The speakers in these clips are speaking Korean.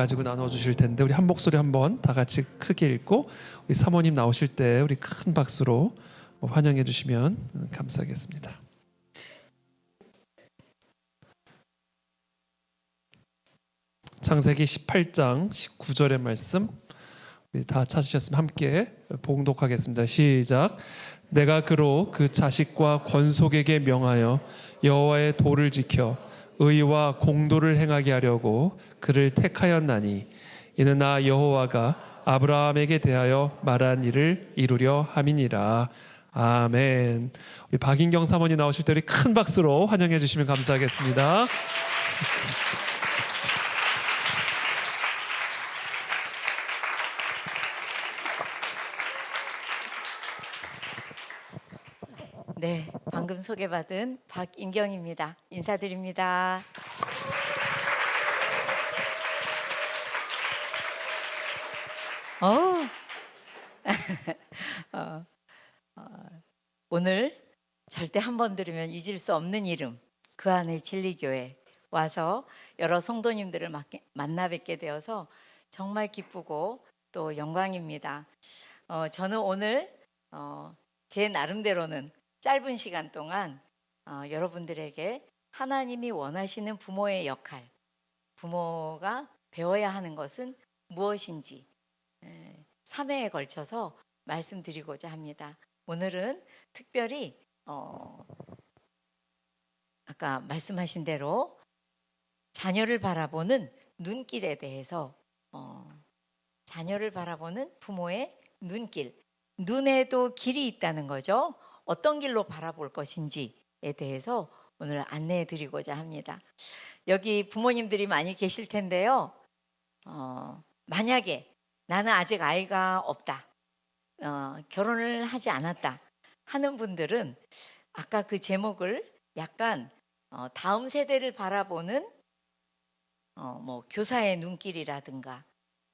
가지고 나눠주실 텐데 우리 한 목소리 한번 다 같이 크게 읽고 우리 사모님 나오실 때 우리 큰 박수로 환영해 주시면 감사하겠습니다. 창세기 18장 19절의 말씀 우리 다 찾으셨으면 함께 봉독하겠습니다. 시작. 내가 그로 그 자식과 권속에게 명하여 여호와의 도를 지켜 의와 공도를 행하게 하려고 그를 택하였나니 이는 나 여호와가 아브라함에게 대하여 말한 일을 이루려 함이니라. 아멘. 우리 박인경 사모님 나오실 때 우리 큰 박수로 환영해 주시면 감사하겠습니다. 네, 방금 소개받은 박인경입니다. 인사드립니다. 오늘 절대 한 번 들으면 잊을 수 없는 이름, 그 안에 진리교회 와서 여러 성도님들을 만나 뵙게 되어서 정말 기쁘고 또 영광입니다. 저는 오늘 제 나름대로는 짧은 시간 동안 여러분들에게 하나님이 원하시는 부모의 역할, 부모가 배워야 하는 것은 무엇인지 3회에 걸쳐서 말씀드리고자 합니다. 오늘은 특별히 아까 말씀하신 대로 자녀를 바라보는 눈길에 대해서 자녀를 바라보는 부모의 눈길, 눈에도 길이 있다는 거죠. 어떤 길로 바라볼 것인지에 대해서 오늘 안내해 드리고자 합니다. 여기 부모님들이 많이 계실 텐데요. 만약에 나는 아직 아이가 없다, 결혼을 하지 않았다 하는 분들은 아까 그 제목을 약간 다음 세대를 바라보는 뭐 교사의 눈길이라든가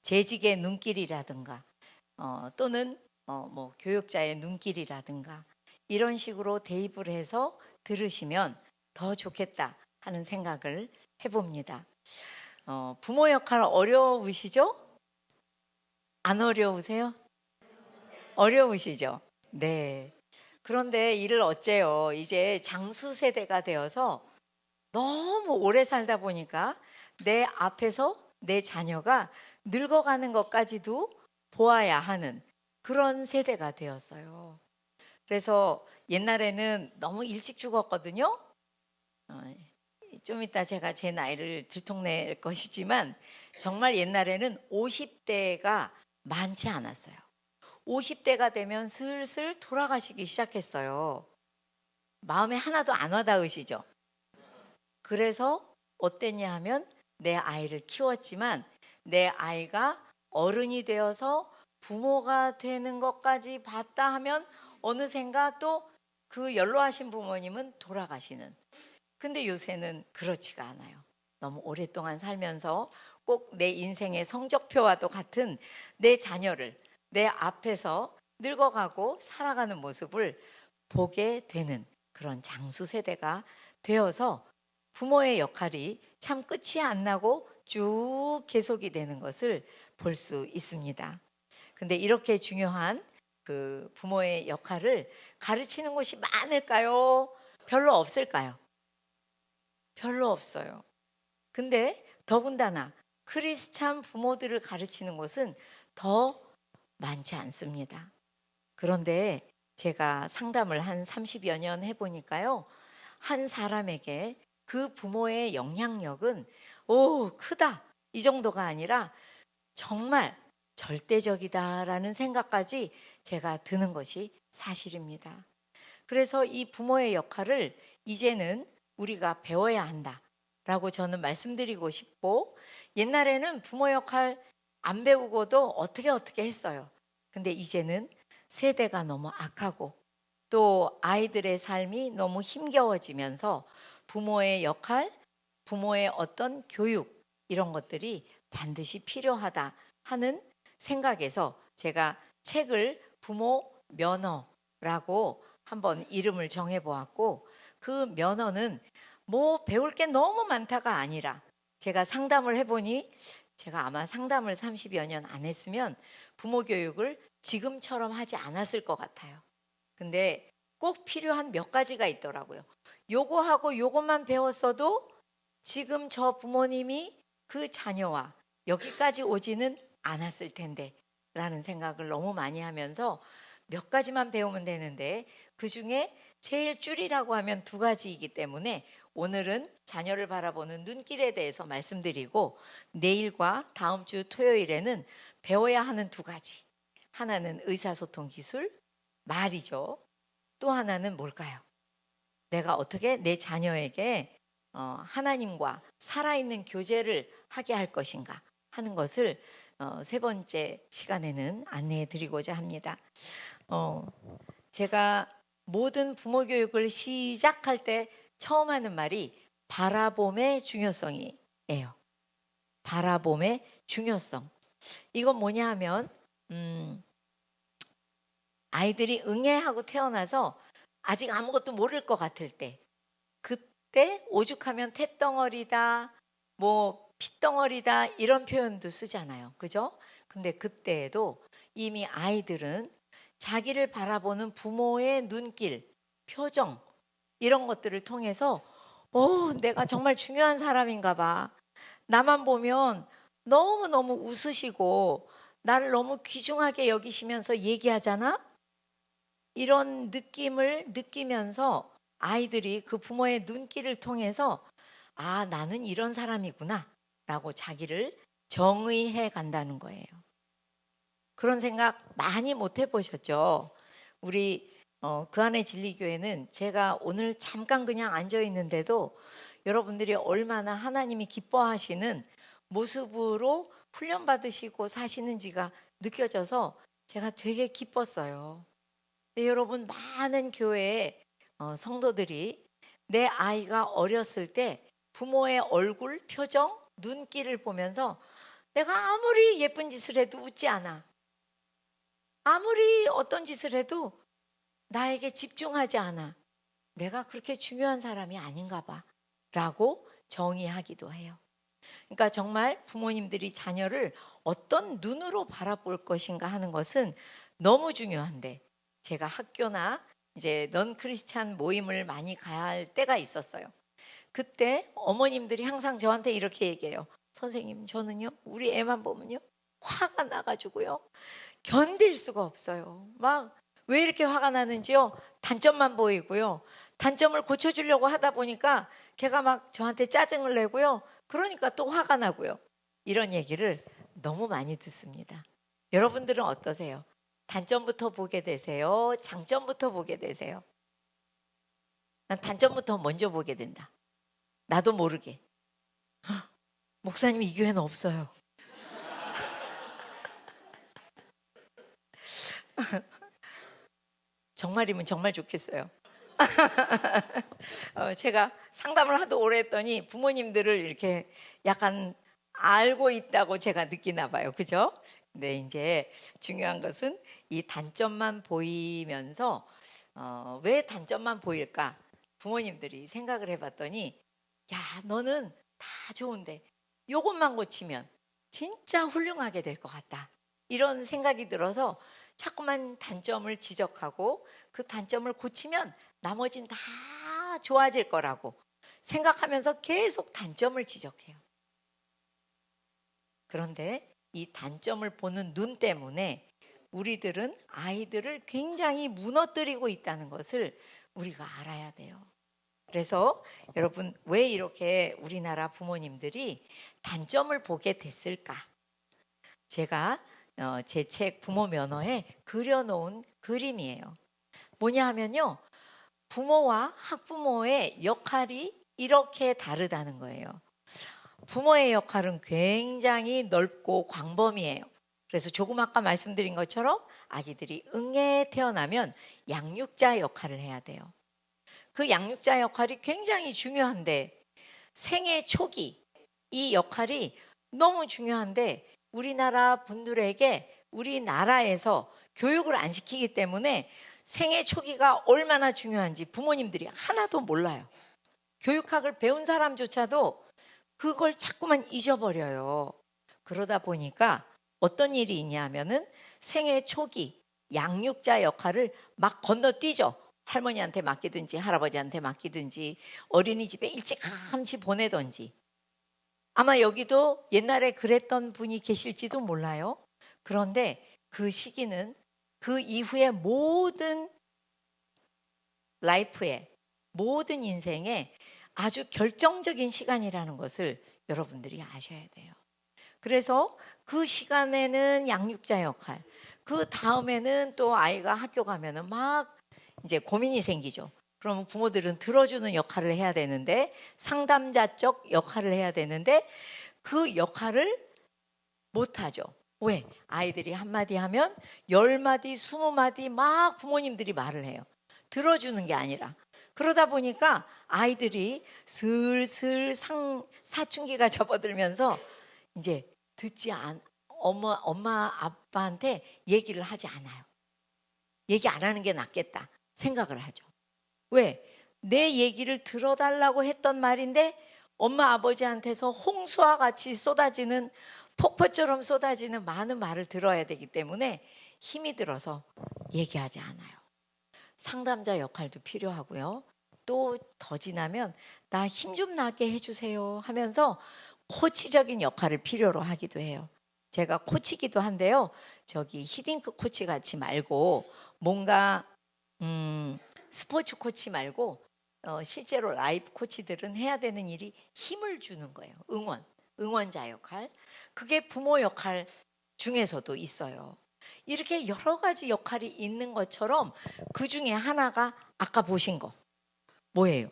재직의 눈길이라든가 또는 뭐 교육자의 눈길이라든가 이런 식으로 대입을 해서 들으시면 더 좋겠다 하는 생각을 해봅니다. 부모 역할 어려우시죠? 안 어려우세요? 어려우시죠? 네. 그런데 이를 어째요? 이제 장수 세대가 되어서 너무 오래 살다 보니까 내 앞에서 내 자녀가 늙어가는 것까지도 보아야 하는 그런 세대가 되었어요. 그래서 옛날에는 너무 일찍 죽었거든요. 좀 이따 제가 제 나이를 들통낼 것이지만 정말 옛날에는 50대가 많지 않았어요. 50대가 되면 슬슬 돌아가시기 시작했어요. 마음에 하나도 안 와닿으시죠? 그래서 어땠냐 하면 내 아이를 키웠지만 내 아이가 어른이 되어서 부모가 되는 것까지 봤다 하면 어느샌가 또 그 연로하신 부모님은 돌아가시는. 근데 요새는 그렇지가 않아요. 너무 오랫동안 살면서 꼭 내 인생의 성적표와도 같은 내 자녀를 내 앞에서 늙어가고 살아가는 모습을 보게 되는 그런 장수 세대가 되어서 부모의 역할이 참 끝이 안 나고 쭉 계속이 되는 것을 볼 수 있습니다. 근데 이렇게 중요한 그 부모의 역할을 가르치는 곳이 많을까요? 별로 없을까요? 별로 없어요. 근데 더군다나 크리스찬 부모들을 가르치는 곳은 더 많지 않습니다. 그런데 제가 상담을 한 30여 년 해보니까요. 한 사람에게 그 부모의 영향력은 크다 이 정도가 아니라 정말 절대적이다라는 생각까지 제가 드는 것이 사실입니다. 그래서 이 부모의 역할을 이제는 우리가 배워야 한다라고 저는 말씀드리고 싶고, 옛날에는 부모 역할 안 배우고도 어떻게 했어요. 근데 이제는 세대가 너무 악하고 또 아이들의 삶이 너무 힘겨워지면서 부모의 역할, 부모의 어떤 교육 이런 것들이 반드시 필요하다 하는 생각에서 제가 책을 부모 면허라고 한번 이름을 정해보았고, 그 면허는 뭐 배울 게 너무 많다가 아니라 제가 상담을 해보니 제가 아마 상담을 30여 년 안 했으면 부모 교육을 지금처럼 하지 않았을 것 같아요. 근데 꼭 필요한 몇 가지가 있더라고요. 요거하고 요것만 배웠어도 지금 저 부모님이 그 자녀와 여기까지 오지는 않았을 텐데 라는 생각을 너무 많이 하면서 몇 가지만 배우면 되는데 그중에 제일 줄이라고 하면 두 가지이기 때문에 오늘은 자녀를 바라보는 눈길에 대해서 말씀드리고 내일과 다음 주 토요일에는 배워야 하는 두 가지. 하나는 의사소통 기술, 말이죠. 또 하나는 뭘까요? 내가 어떻게 내 자녀에게 하나님과 살아있는 교제를 하게 할 것인가 하는 것을 세 번째 시간에는 안내해 드리고자 합니다. 제가 모든 부모 교육을 시작할 때 처음 하는 말이 바라봄의 중요성이에요. 바라봄의 중요성. 이건 뭐냐 하면 아이들이 응애하고 태어나서 아직 아무것도 모를 것 같을 때 그때 오죽하면 태덩어리다 뭐 핏덩어리다 이런 표현도 쓰잖아요. 그죠? 근데 그때에도 이미 아이들은 자기를 바라보는 부모의 눈길, 표정 이런 것들을 통해서 내가 정말 중요한 사람인가 봐. 나만 보면 너무너무 웃으시고 나를 너무 귀중하게 여기시면서 얘기하잖아? 이런 느낌을 느끼면서 아이들이 그 부모의 눈길을 통해서 아, 나는 이런 사람이구나 라고 자기를 정의해 간다는 거예요. 그런 생각 많이 못 해보셨죠? 우리 그 안에 진리교회는 제가 오늘 잠깐 그냥 앉아 있는데도 여러분들이 얼마나 하나님이 기뻐하시는 모습으로 훈련받으시고 사시는지가 느껴져서 제가 되게 기뻤어요. 근데 여러분 많은 교회의 성도들이 내 아이가 어렸을 때 부모의 얼굴, 표정, 눈길을 보면서 내가 아무리 예쁜 짓을 해도 웃지 않아. 아무리 어떤 짓을 해도 나에게 집중하지 않아. 내가 그렇게 중요한 사람이 아닌가 봐 라고 정의하기도 해요. 그러니까 정말 부모님들이 자녀를 어떤 눈으로 바라볼 것인가 하는 것은 너무 중요한데 제가 학교나 이제 넌 크리스찬 모임을 많이 가야 할 때가 있었어요. 그때 어머님들이 항상 저한테 이렇게 얘기해요. 선생님, 저는요 우리 애만 보면요 화가 나가지고요 견딜 수가 없어요. 막 왜 이렇게 화가 나는지요 단점만 보이고요, 단점을 고쳐주려고 하다 보니까 걔가 막 저한테 짜증을 내고요, 그러니까 또 화가 나고요. 이런 얘기를 너무 많이 듣습니다. 여러분들은 어떠세요? 단점부터 보게 되세요? 장점부터 보게 되세요? 난 단점부터 먼저 보게 된다. 나도 모르게. 헉, 목사님 이 교회는 없어요. 정말이면 정말 좋겠어요. 제가 상담을 하도 오래 했더니 부모님들을 이렇게 약간 알고 있다고 제가 느끼나 봐요. 그죠? 근데 이제 중요한 것은 이 단점만 보이면서 왜 단점만 보일까? 부모님들이 생각을 해봤더니 야, 너는 다 좋은데 요것만 고치면 진짜 훌륭하게 될 것 같다. 이런 생각이 들어서 자꾸만 단점을 지적하고 그 단점을 고치면 나머진 다 좋아질 거라고 생각하면서 계속 단점을 지적해요. 그런데 이 단점을 보는 눈 때문에 우리들은 아이들을 굉장히 무너뜨리고 있다는 것을 우리가 알아야 돼요. 그래서 여러분 왜 이렇게 우리나라 부모님들이 단점을 보게 됐을까? 제가 제 책 부모 면허에 그려놓은 그림이에요. 뭐냐 하면요, 부모와 학부모의 역할이 이렇게 다르다는 거예요. 부모의 역할은 굉장히 넓고 광범위해요. 그래서 조금 아까 말씀드린 것처럼 아기들이 응애 태어나면 양육자 역할을 해야 돼요. 그 양육자 역할이 굉장히 중요한데 생애 초기 이 역할이 너무 중요한데 우리나라 분들에게 우리나라에서 교육을 안 시키기 때문에 생애 초기가 얼마나 중요한지 부모님들이 하나도 몰라요. 교육학을 배운 사람조차도 그걸 자꾸만 잊어버려요. 그러다 보니까 어떤 일이 있냐면은 생애 초기 양육자 역할을 막 건너뛰죠. 할머니한테 맡기든지 할아버지한테 맡기든지 어린이집에 일찌감치 보내든지. 아마 여기도 옛날에 그랬던 분이 계실지도 몰라요. 그런데 그 시기는 그 이후에 모든 라이프에, 모든 인생에 아주 결정적인 시간이라는 것을 여러분들이 아셔야 돼요. 그래서 그 시간에는 양육자 역할, 그 다음에는 또 아이가 학교 가면은 막 이제 고민이 생기죠. 그러면 부모들은 들어주는 역할을 해야 되는데, 상담자적 역할을 해야 되는데 그 역할을 못하죠. 왜? 아이들이 한마디 하면 10마디, 20마디 막 부모님들이 말을 해요. 들어주는 게 아니라. 그러다 보니까 아이들이 슬슬 사춘기가 접어들면서 이제 엄마 아빠한테 얘기를 하지 않아요. 얘기 안 하는 게 낫겠다 생각을 하죠. 왜? 내 얘기를 들어달라고 했던 말인데 엄마 아버지한테서 홍수와 같이 쏟아지는, 폭포처럼 쏟아지는 많은 말을 들어야 되기 때문에 힘이 들어서 얘기하지 않아요. 상담자 역할도 필요하고요. 또 더 지나면 나 힘 좀 나게 해주세요 하면서 코치적인 역할을 필요로 하기도 해요. 제가 코치기도 한데요. 저기 히딩크 코치 같이 말고 뭔가 스포츠 코치 말고 실제로 라이프 코치들은 해야 되는 일이 힘을 주는 거예요. 응원자 역할. 그게 부모 역할 중에서도 있어요. 이렇게 여러 가지 역할이 있는 것처럼 그 중에 하나가 아까 보신 거 뭐예요?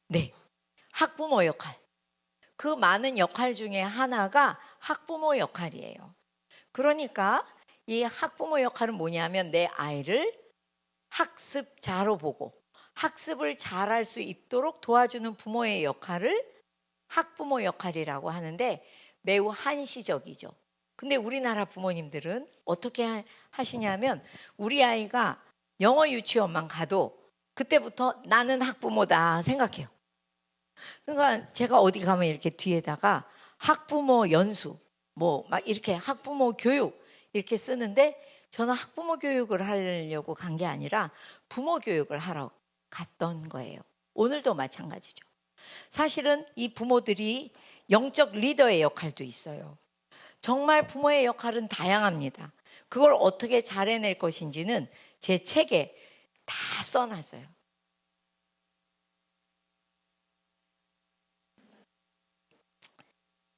네, 학부모 역할. 그 많은 역할 중에 하나가 학부모 역할이에요. 그러니까 이 학부모 역할은 뭐냐면 내 아이를 학습자로 보고 학습을 잘할 수 있도록 도와주는 부모의 역할을 학부모 역할이라고 하는데 매우 한시적이죠. 근데 우리나라 부모님들은 어떻게 하시냐면 우리 아이가 영어 유치원만 가도 그때부터 나는 학부모다 생각해요. 그러니까 제가 어디 가면 이렇게 뒤에다가 학부모 연수, 뭐 막 이렇게 학부모 교육 이렇게 쓰는데 저는 학부모 교육을 하려고 간 게 아니라 부모 교육을 하러 갔던 거예요. 오늘도 마찬가지죠. 사실은 이 부모들이 영적 리더의 역할도 있어요. 정말 부모의 역할은 다양합니다. 그걸 어떻게 잘 해낼 것인지는 제 책에 다 써놨어요.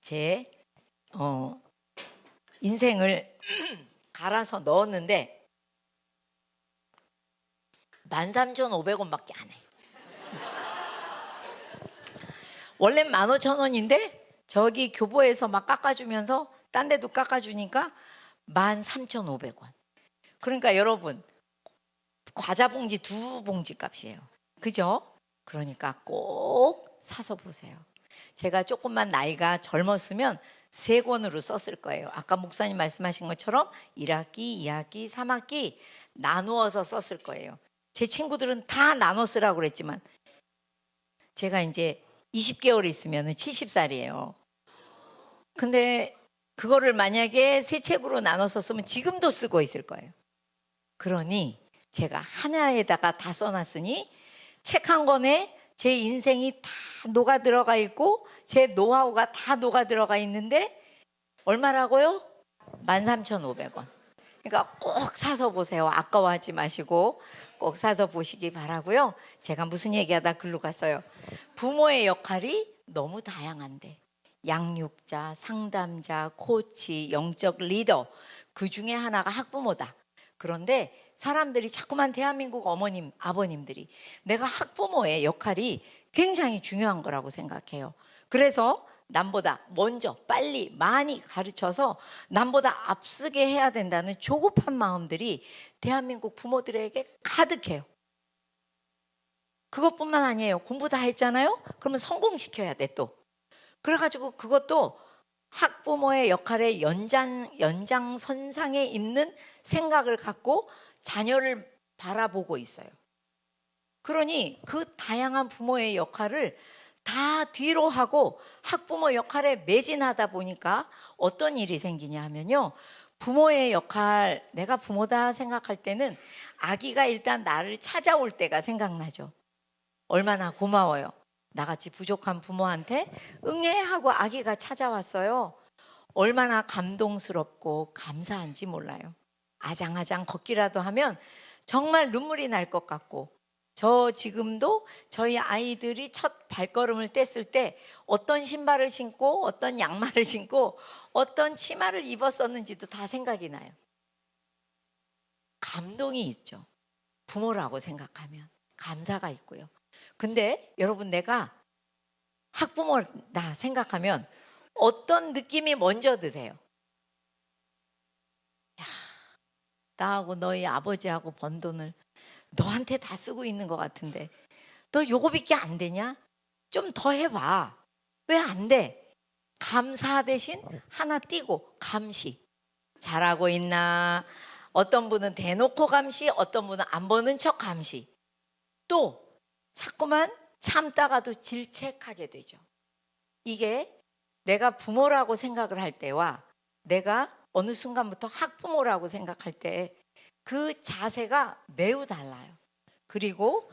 제 인생을 갈아서 넣었는데 13,500원밖에 안 해. 원래 15,000원인데 저기 교보에서 막 깎아주면서 딴 데도 깎아주니까 13,500원. 그러니까 여러분 과자 봉지 2봉지 값이에요. 그죠? 그러니까 꼭 사서 보세요. 제가 조금만 나이가 젊었으면 3권으로 썼을 거예요. 아까 목사님 말씀하신 것처럼 1학기, 2학기, 3학기 나누어서 썼을 거예요. 제 친구들은 다 나눠 쓰라고 그랬지만 제가 이제 20개월 있으면 70살이에요. 근데 그거를 만약에 3책으로 나눠서 쓰면 지금도 쓰고 있을 거예요. 그러니 제가 하나에다가 다 써놨으니 책 한 권에 제 인생이 다 녹아 들어가 있고 제 노하우가 다 녹아 들어가 있는데 얼마라고요? 13,500원. 그러니까 꼭 사서 보세요. 아까워하지 마시고 꼭 사서 보시기 바라고요. 제가 무슨 얘기하다 글로 갔어요. 부모의 역할이 너무 다양한데 양육자, 상담자, 코치, 영적 리더 그 중에 하나가 학부모다. 그런데 사람들이 자꾸만 대한민국 어머님, 아버님들이 내가 학부모의 역할이 굉장히 중요한 거라고 생각해요. 그래서 남보다 먼저 빨리 많이 가르쳐서 남보다 앞서게 해야 된다는 조급한 마음들이 대한민국 부모들에게 가득해요. 그것뿐만 아니에요. 공부 다 했잖아요. 그러면 성공시켜야 돼 또. 그래가지고 그것도 학부모의 역할의 연장선상에 있는 생각을 갖고 자녀를 바라보고 있어요. 그러니 그 다양한 부모의 역할을 다 뒤로 하고 학부모 역할에 매진하다 보니까 어떤 일이 생기냐 하면요. 부모의 역할, 내가 부모다 생각할 때는 아기가 일단 나를 찾아올 때가 생각나죠. 얼마나 고마워요. 나같이 부족한 부모한테 응애하고 아기가 찾아왔어요. 얼마나 감동스럽고 감사한지 몰라요. 아장아장 걷기라도 하면 정말 눈물이 날 것 같고, 저 지금도 저희 아이들이 첫 발걸음을 뗐을 때 어떤 신발을 신고 어떤 양말을 신고 어떤 치마를 입었었는지도 다 생각이 나요. 감동이 있죠. 부모라고 생각하면 감사가 있고요. 근데 여러분, 내가 학부모다 생각하면 어떤 느낌이 먼저 드세요? 야, 나하고 너희 아버지하고 번 돈을 너한테 다 쓰고 있는 것 같은데 너 요거밖에 안 되냐? 좀 더 해봐. 왜 안 돼? 감사 대신 하나 띄고 감시. 잘하고 있나? 어떤 분은 대놓고 감시, 어떤 분은 안 보는 척 감시. 또 자꾸만 참다가도 질책하게 되죠. 이게 내가 부모라고 생각을 할 때와 내가 어느 순간부터 학부모라고 생각할 때 그 자세가 매우 달라요. 그리고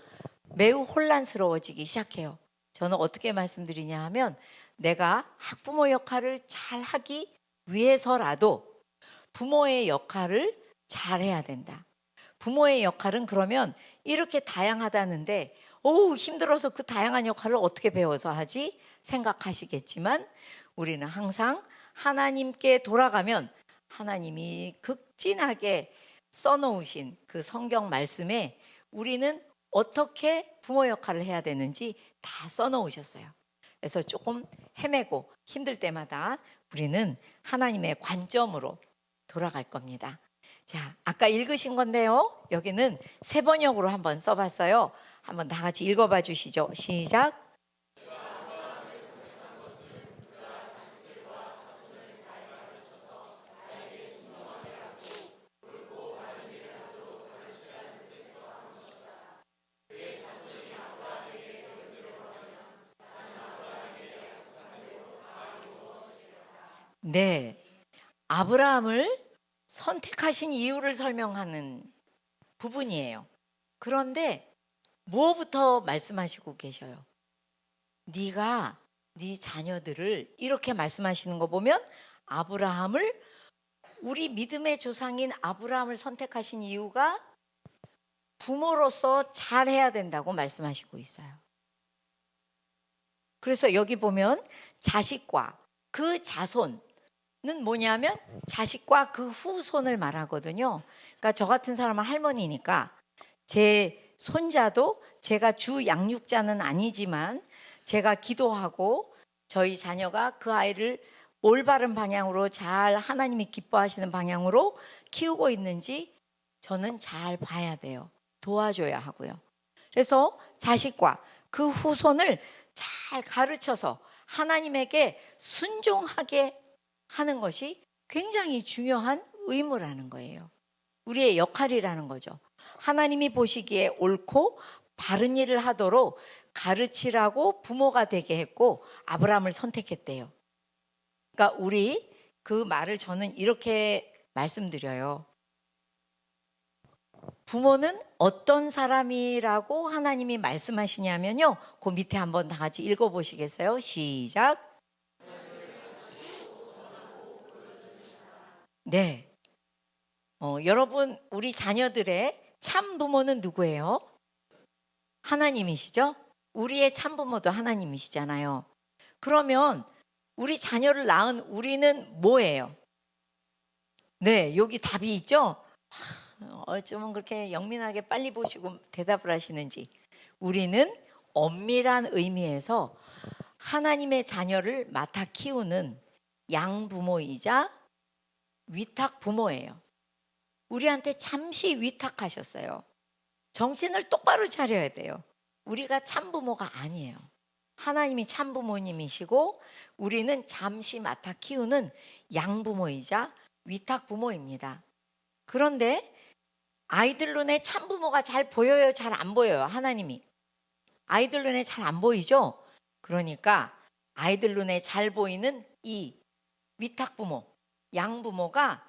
매우 혼란스러워지기 시작해요. 저는 어떻게 말씀드리냐 하면, 내가 학부모 역할을 잘 하기 위해서라도 부모의 역할을 잘 해야 된다. 부모의 역할은 그러면 이렇게 다양하다는데 어우 힘들어서 그 다양한 역할을 어떻게 배워서 하지? 생각하시겠지만, 우리는 항상 하나님께 돌아가면 하나님이 극진하게 써놓으신 그 성경 말씀에 우리는 어떻게 부모 역할을 해야 되는지 다 써놓으셨어요. 그래서 조금 헤매고 힘들 때마다 우리는 하나님의 관점으로 돌아갈 겁니다. 자, 아까 읽으신 건데요. 여기는 새 번역으로 한번 써봤어요. 한번 다 같이 읽어봐 주시죠. 시작. 네, 아브라함을 선택하신 이유를 설명하는 부분이에요. 그런데 무엇부터 말씀하시고 계셔요? 네가 네 자녀들을, 이렇게 말씀하시는 거 보면 아브라함을, 우리 믿음의 조상인 아브라함을 선택하신 이유가 부모로서 잘해야 된다고 말씀하시고 있어요. 그래서 여기 보면 자식과 그 자손 는 뭐냐면 자식과 그 후손을 말하거든요. 그러니까 저 같은 사람은 할머니니까 제 손자도, 제가 주 양육자는 아니지만 제가 기도하고 저희 자녀가 그 아이를 올바른 방향으로, 잘 하나님이 기뻐하시는 방향으로 키우고 있는지 저는 잘 봐야 돼요. 도와줘야 하고요. 그래서 자식과 그 후손을 잘 가르쳐서 하나님에게 순종하게 하는 것이 굉장히 중요한 의무라는 거예요. 우리의 역할이라는 거죠. 하나님이 보시기에 옳고 바른 일을 하도록 가르치라고 부모가 되게 했고 아브라함을 선택했대요. 그러니까 우리 그 말을 저는 이렇게 말씀드려요. 부모는 어떤 사람이라고 하나님이 말씀하시냐면요. 그 밑에 한번 다 같이 읽어보시겠어요? 시작. 네. 여러분, 우리 자녀들의 참 부모는 누구예요? 하나님이시죠? 우리의 참 부모도 하나님이시잖아요. 그러면 우리 자녀를 낳은 우리는 뭐예요? 네, 여기 답이 있죠? 어쩌면 그렇게 영민하게 빨리 보시고 대답을 하시는지. 우리는 엄밀한 의미에서 하나님의 자녀를 맡아 키우는 양부모이자 위탁 부모예요. 우리한테 잠시 위탁하셨어요. 정신을 똑바로 차려야 돼요. 우리가 참부모가 아니에요. 하나님이 참부모님이시고 우리는 잠시 맡아 키우는 양부모이자 위탁 부모입니다. 그런데 아이들 눈에 참부모가 잘 보여요? 잘 안 보여요? 하나님이 아이들 눈에 잘 안 보이죠? 그러니까 아이들 눈에 잘 보이는 이 위탁부모, 양부모가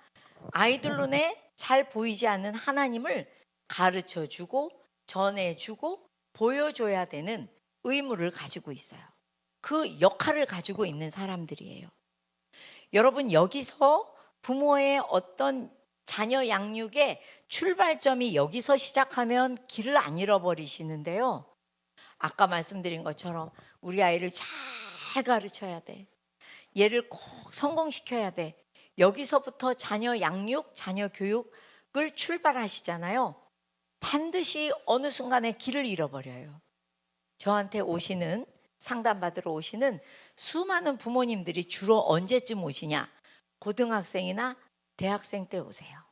아이들 눈에 잘 보이지 않는 하나님을 가르쳐주고 전해주고 보여줘야 되는 의무를 가지고 있어요. 그 역할을 가지고 있는 사람들이에요. 여러분, 여기서 부모의 어떤 자녀 양육의 출발점이 여기서 시작하면 길을 안 잃어버리시는데요. 아까 말씀드린 것처럼 우리 아이를 잘 가르쳐야 돼. 얘를 꼭 성공시켜야 돼. 여기서부터 자녀 양육, 자녀 교육을 출발하시잖아요. 반드시 어느 순간에 길을 잃어버려요. 저한테 오시는, 상담받으러 오시는 수많은 부모님들이 주로 언제쯤 오시냐? 고등학생이나 대학생 때 오세요.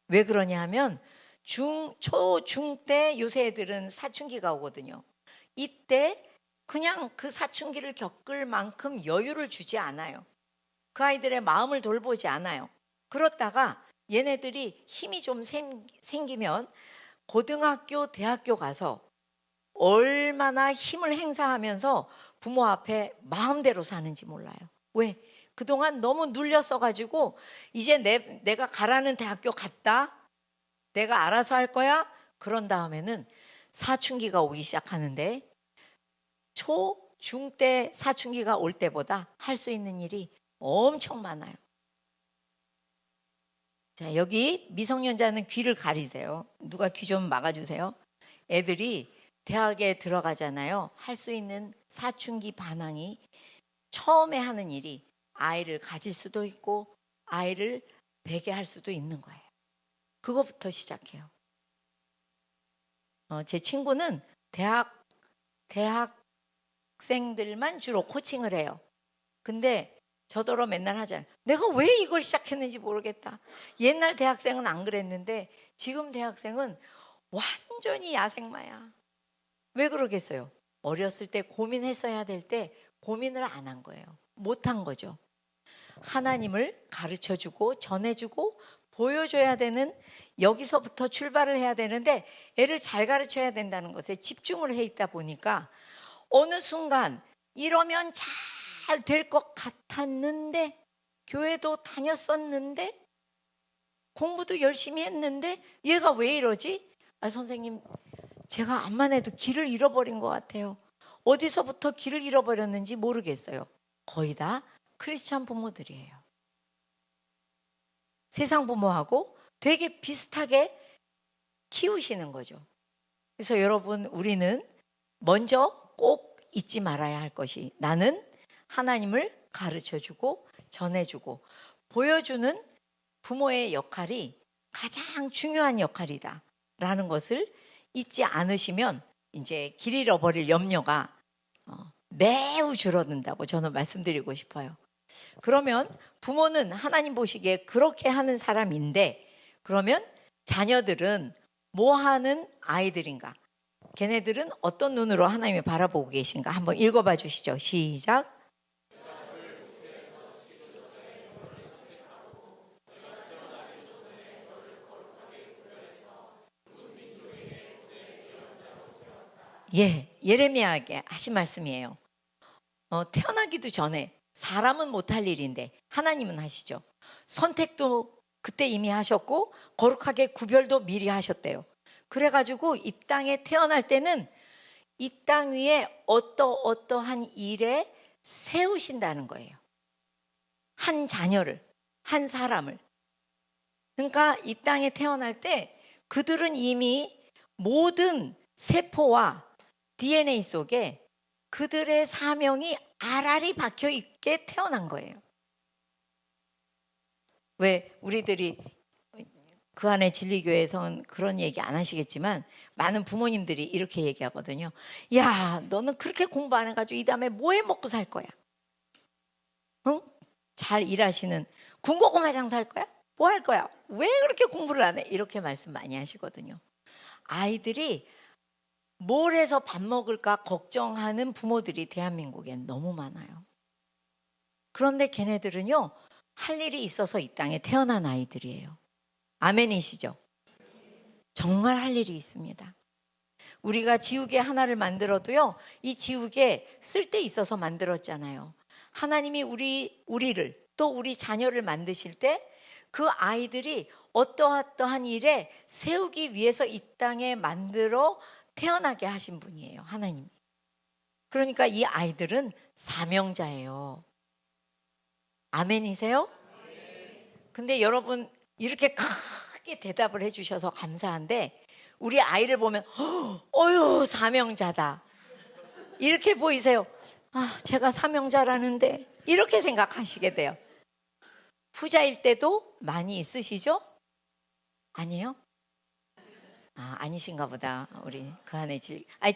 왜 그러냐 하면 초, 중 때 요새 애들은 사춘기가 오거든요. 이때 그냥 그 사춘기를 겪을 만큼 여유를 주지 않아요. 그 아이들의 마음을 돌보지 않아요. 그렇다가 얘네들이 힘이 좀 생기면 고등학교, 대학교 가서 얼마나 힘을 행사하면서 부모 앞에 마음대로 사는지 몰라요. 왜? 그동안 너무 눌렸어가지고 이제 내가 가라는 대학교 갔다. 내가 알아서 할 거야. 그런 다음에는 사춘기가 오기 시작하는데 초, 중 때 사춘기가 올 때보다 할 수 있는 일이 엄청 많아요. 자, 여기 미성년자는 귀를 가리세요. 누가 귀 좀 막아주세요. 애들이 대학에 들어가잖아요. 할 수 있는 사춘기 반항이 처음에 하는 일이 아이를 가질 수도 있고 아이를 베게 할 수도 있는 거예요. 그거부터 시작해요. 제 친구는 대학생들만 주로 코칭을 해요. 근데 저더러 맨날 하잖아요. 내가 왜 이걸 시작했는지 모르겠다. 옛날 대학생은 안 그랬는데 지금 대학생은 완전히 야생마야. 왜 그러겠어요? 어렸을 때 고민했어야 될 때 고민을 안 한 거예요. 못 한 거죠. 하나님을 가르쳐주고 전해주고 보여줘야 되는, 여기서부터 출발을 해야 되는데 애를 잘 가르쳐야 된다는 것에 집중을 해 있다 보니까 어느 순간 이러면 잘 될 것 같았는데, 교회도 다녔었는데 공부도 열심히 했는데 얘가 왜 이러지? 선생님, 제가 암만 해도 길을 잃어버린 것 같아요. 어디서부터 길을 잃어버렸는지 모르겠어요. 거의 다 크리스찬 부모들이에요. 세상 부모하고 되게 비슷하게 키우시는 거죠. 그래서 여러분, 우리는 먼저 꼭 잊지 말아야 할 것이, 나는 하나님을 가르쳐주고 전해주고 보여주는 부모의 역할이 가장 중요한 역할이다 라는 것을 잊지 않으시면 이제 길 잃어버릴 염려가 매우 줄어든다고 저는 말씀드리고 싶어요. 그러면 부모는 하나님 보시기에 그렇게 하는 사람인데, 그러면 자녀들은 뭐 하는 아이들인가? 걔네들은 어떤 눈으로 하나님을 바라보고 계신가? 한번 읽어봐 주시죠. 시작. 예레미야에게 하신 말씀이에요. 태어나기도 전에 사람은 못할 일인데 하나님은 하시죠. 선택도 그때 이미 하셨고 거룩하게 구별도 미리 하셨대요. 그래가지고 이 땅에 태어날 때는 이 땅 위에 어떠한 일에 세우신다는 거예요. 한 자녀를, 한 사람을. 그러니까 이 땅에 태어날 때 그들은 이미 모든 세포와 DNA 속에 그들의 사명이 알알이 박혀 있게 태어난 거예요. 왜 우리들이 그 안에 진리교회에서는 그런 얘기 안 하시겠지만 많은 부모님들이 이렇게 얘기하거든요. 야, 너는 그렇게 공부 안 해가지고 이 다음에 뭐 해 먹고 살 거야? 응? 잘 일하시는 군고구마 장사할 거야? 뭐 할 거야? 왜 그렇게 공부를 안 해? 이렇게 말씀 많이 하시거든요. 아이들이 뭘 해서 밥 먹을까 걱정하는 부모들이 대한민국엔 너무 많아요. 그런데 걔네들은요, 할 일이 있어서 이 땅에 태어난 아이들이에요. 아멘이시죠? 정말 할 일이 있습니다. 우리가 지우개 하나를 만들어도요, 이 지우개 쓸데 있어서 만들었잖아요. 하나님이 우리를 또 우리 자녀를 만드실 때 그 아이들이 어떠한 일에 세우기 위해서 이 땅에 만들어 태어나게 하신 분이에요, 하나님이. 그러니까 이 아이들은 사명자예요. 아멘이세요? 근데 여러분 이렇게 크게 대답을 해주셔서 감사한데, 우리 아이를 보면 어휴 사명자다 이렇게 보이세요? 아, 제가 사명자라는데 이렇게 생각하시게 돼요. 후자일 때도 많이 있으시죠? 아니에요? 아, 아니신가 보다. 우리 그 안에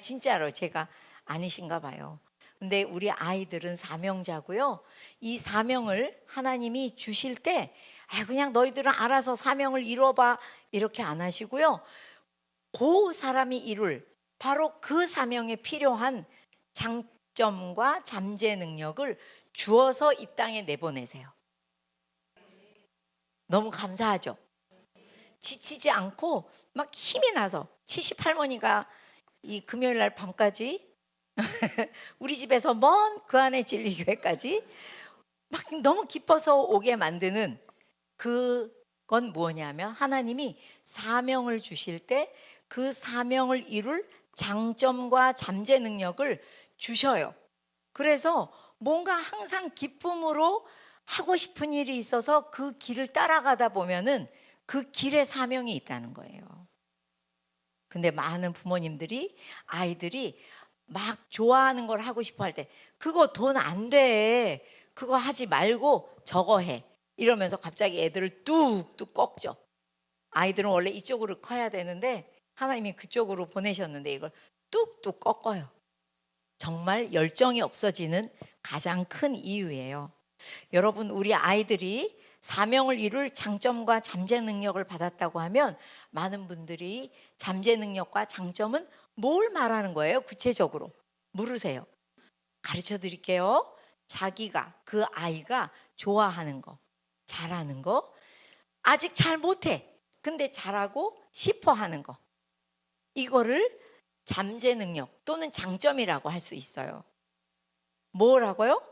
진짜로 제가 아니신가 봐요. 근데 우리 아이들은 사명자고요. 이 사명을 하나님이 주실 때 그냥 너희들은 알아서 사명을 이뤄봐 이렇게 안 하시고요. 그 사람이 이룰 바로 그 사명에 필요한 장점과 잠재 능력을 주어서 이 땅에 내보내세요. 너무 감사하죠? 지치지 않고 막 힘이 나서 70할머니가 이 금요일 날 밤까지 우리 집에서 먼 그 안에 진리교회까지 막 너무 기뻐서 오게 만드는 그건 뭐냐면, 하나님이 사명을 주실 때 그 사명을 이룰 장점과 잠재 능력을 주셔요. 그래서 뭔가 항상 기쁨으로 하고 싶은 일이 있어서 그 길을 따라가다 보면은 그 길에 사명이 있다는 거예요. 근데 많은 부모님들이 아이들이 막 좋아하는 걸 하고 싶어 할 때 그거 돈 안 돼, 그거 하지 말고 저거 해 이러면서 갑자기 애들을 뚝뚝 꺾죠. 아이들은 원래 이쪽으로 커야 되는데 하나님이 그쪽으로 보내셨는데 이걸 뚝뚝 꺾어요. 정말 열정이 없어지는 가장 큰 이유예요. 여러분, 우리 아이들이 사명을 이룰 장점과 잠재 능력을 받았다고 하면 많은 분들이 잠재 능력과 장점은 뭘 말하는 거예요? 구체적으로 물으세요. 가르쳐 드릴게요. 자기가, 그 아이가 좋아하는 거, 잘하는 거, 아직 잘 못해 근데 잘하고 싶어 하는 거, 이거를 잠재 능력 또는 장점이라고 할 수 있어요. 뭐라고요?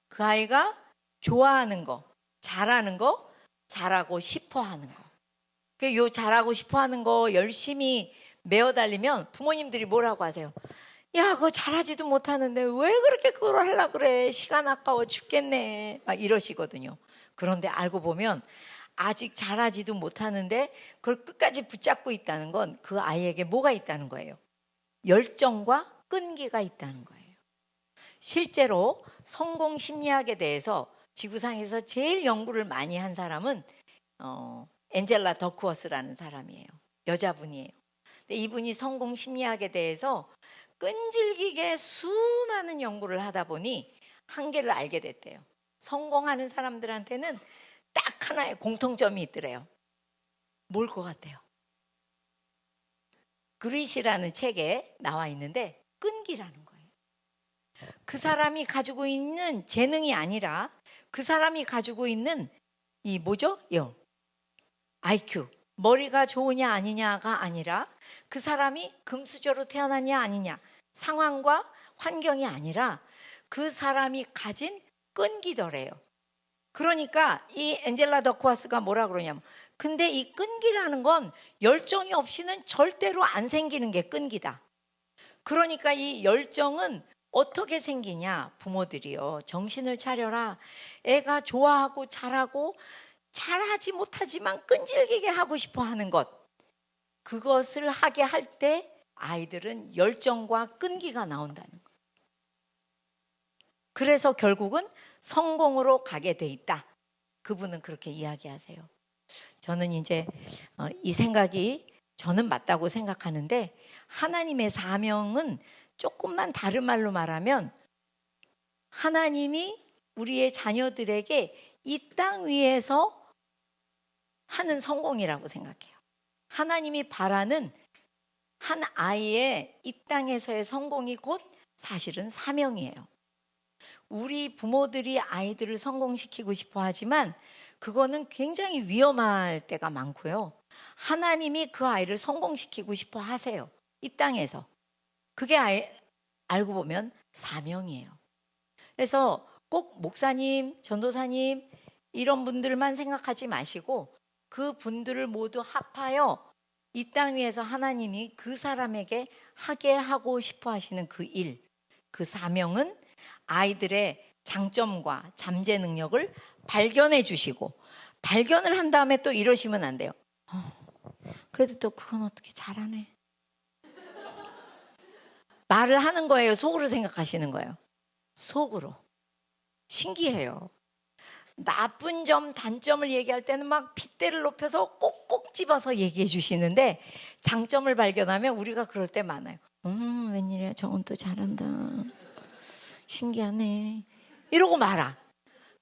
그 아이가 좋아하는 거, 잘하는 거, 잘하고 싶어 하는 거. 요 잘하고 싶어 하는 거 열심히 메어 달리면 부모님들이 뭐라고 하세요? 야, 그거 잘하지도 못하는데 왜 그렇게 그걸 하려고 그래? 시간 아까워 죽겠네. 막 이러시거든요. 그런데 알고 보면 아직 잘하지도 못하는데 그걸 끝까지 붙잡고 있다는 건 그 아이에게 뭐가 있다는 거예요? 열정과 끈기가 있다는 거예요. 실제로 성공 심리학에 대해서 지구상에서 제일 연구를 많이 한 사람은 엔젤라 더크워스라는 사람이에요. 여자분이에요. 근데 이분이 성공 심리학에 대해서 끈질기게 수많은 연구를 하다 보니 한계를 알게 됐대요. 성공하는 사람들한테는 딱 하나의 공통점이 있더래요. 뭘 것 같아요? 그릿이라는 책에 나와 있는데 끈기라는 거예요. 그 사람이 가지고 있는 재능이 아니라 그 사람이 가지고 있는 이 뭐죠? IQ, 머리가 좋으냐 아니냐가 아니라 그 사람이 금수저로 태어났냐 아니냐, 상황과 환경이 아니라 그 사람이 가진 끈기더래요. 그러니까 이 엔젤라 더크와스가 뭐라 그러냐면, 근데 이 끈기라는 건 열정이 없이는 절대로 안 생기는 게 끈기다. 그러니까 이 열정은 어떻게 생기냐? 부모들이요, 정신을 차려라. 애가 좋아하고 잘하고 잘하지 못하지만 끈질기게 하고 싶어 하는 것, 그것을 하게 할 때 아이들은 열정과 끈기가 나온다는 거예요. 그래서 결국은 성공으로 가게 돼 있다. 그분은 그렇게 이야기하세요. 저는 이제 이 생각이 저는 맞다고 생각하는데, 하나님의 사명은 조금만 다른 말로 말하면 하나님이 우리의 자녀들에게 이 땅 위에서 하는 성공이라고 생각해요. 하나님이 바라는 한 아이의 이 땅에서의 성공이 곧 사실은 사명이에요. 우리 부모들이 아이들을 성공시키고 싶어 하지만 그거는 굉장히 위험할 때가 많고요. 하나님이 그 아이를 성공시키고 싶어 하세요. 이 땅에서. 그게 알고 보면 사명이에요. 그래서 꼭 목사님, 전도사님 이런 분들만 생각하지 마시고 그 분들을 모두 합하여 이 땅 위에서 하나님이 그 사람에게 하게 하고 싶어 하시는 그 일, 그 사명은 아이들의 장점과 잠재 능력을 발견해 주시고, 발견을 한 다음에 또 이러시면 안 돼요. 그래도 또 그건 어떻게 잘하네. 말을 하는 거예요? 속으로 생각하시는 거예요? 속으로. 신기해요. 나쁜 점, 단점을 얘기할 때는 막 핏대를 높여서 꼭꼭 집어서 얘기해 주시는데 장점을 발견하면 우리가 그럴 때 많아요. 웬일이야, 저건 또 잘한다. 신기하네. 이러고 말아.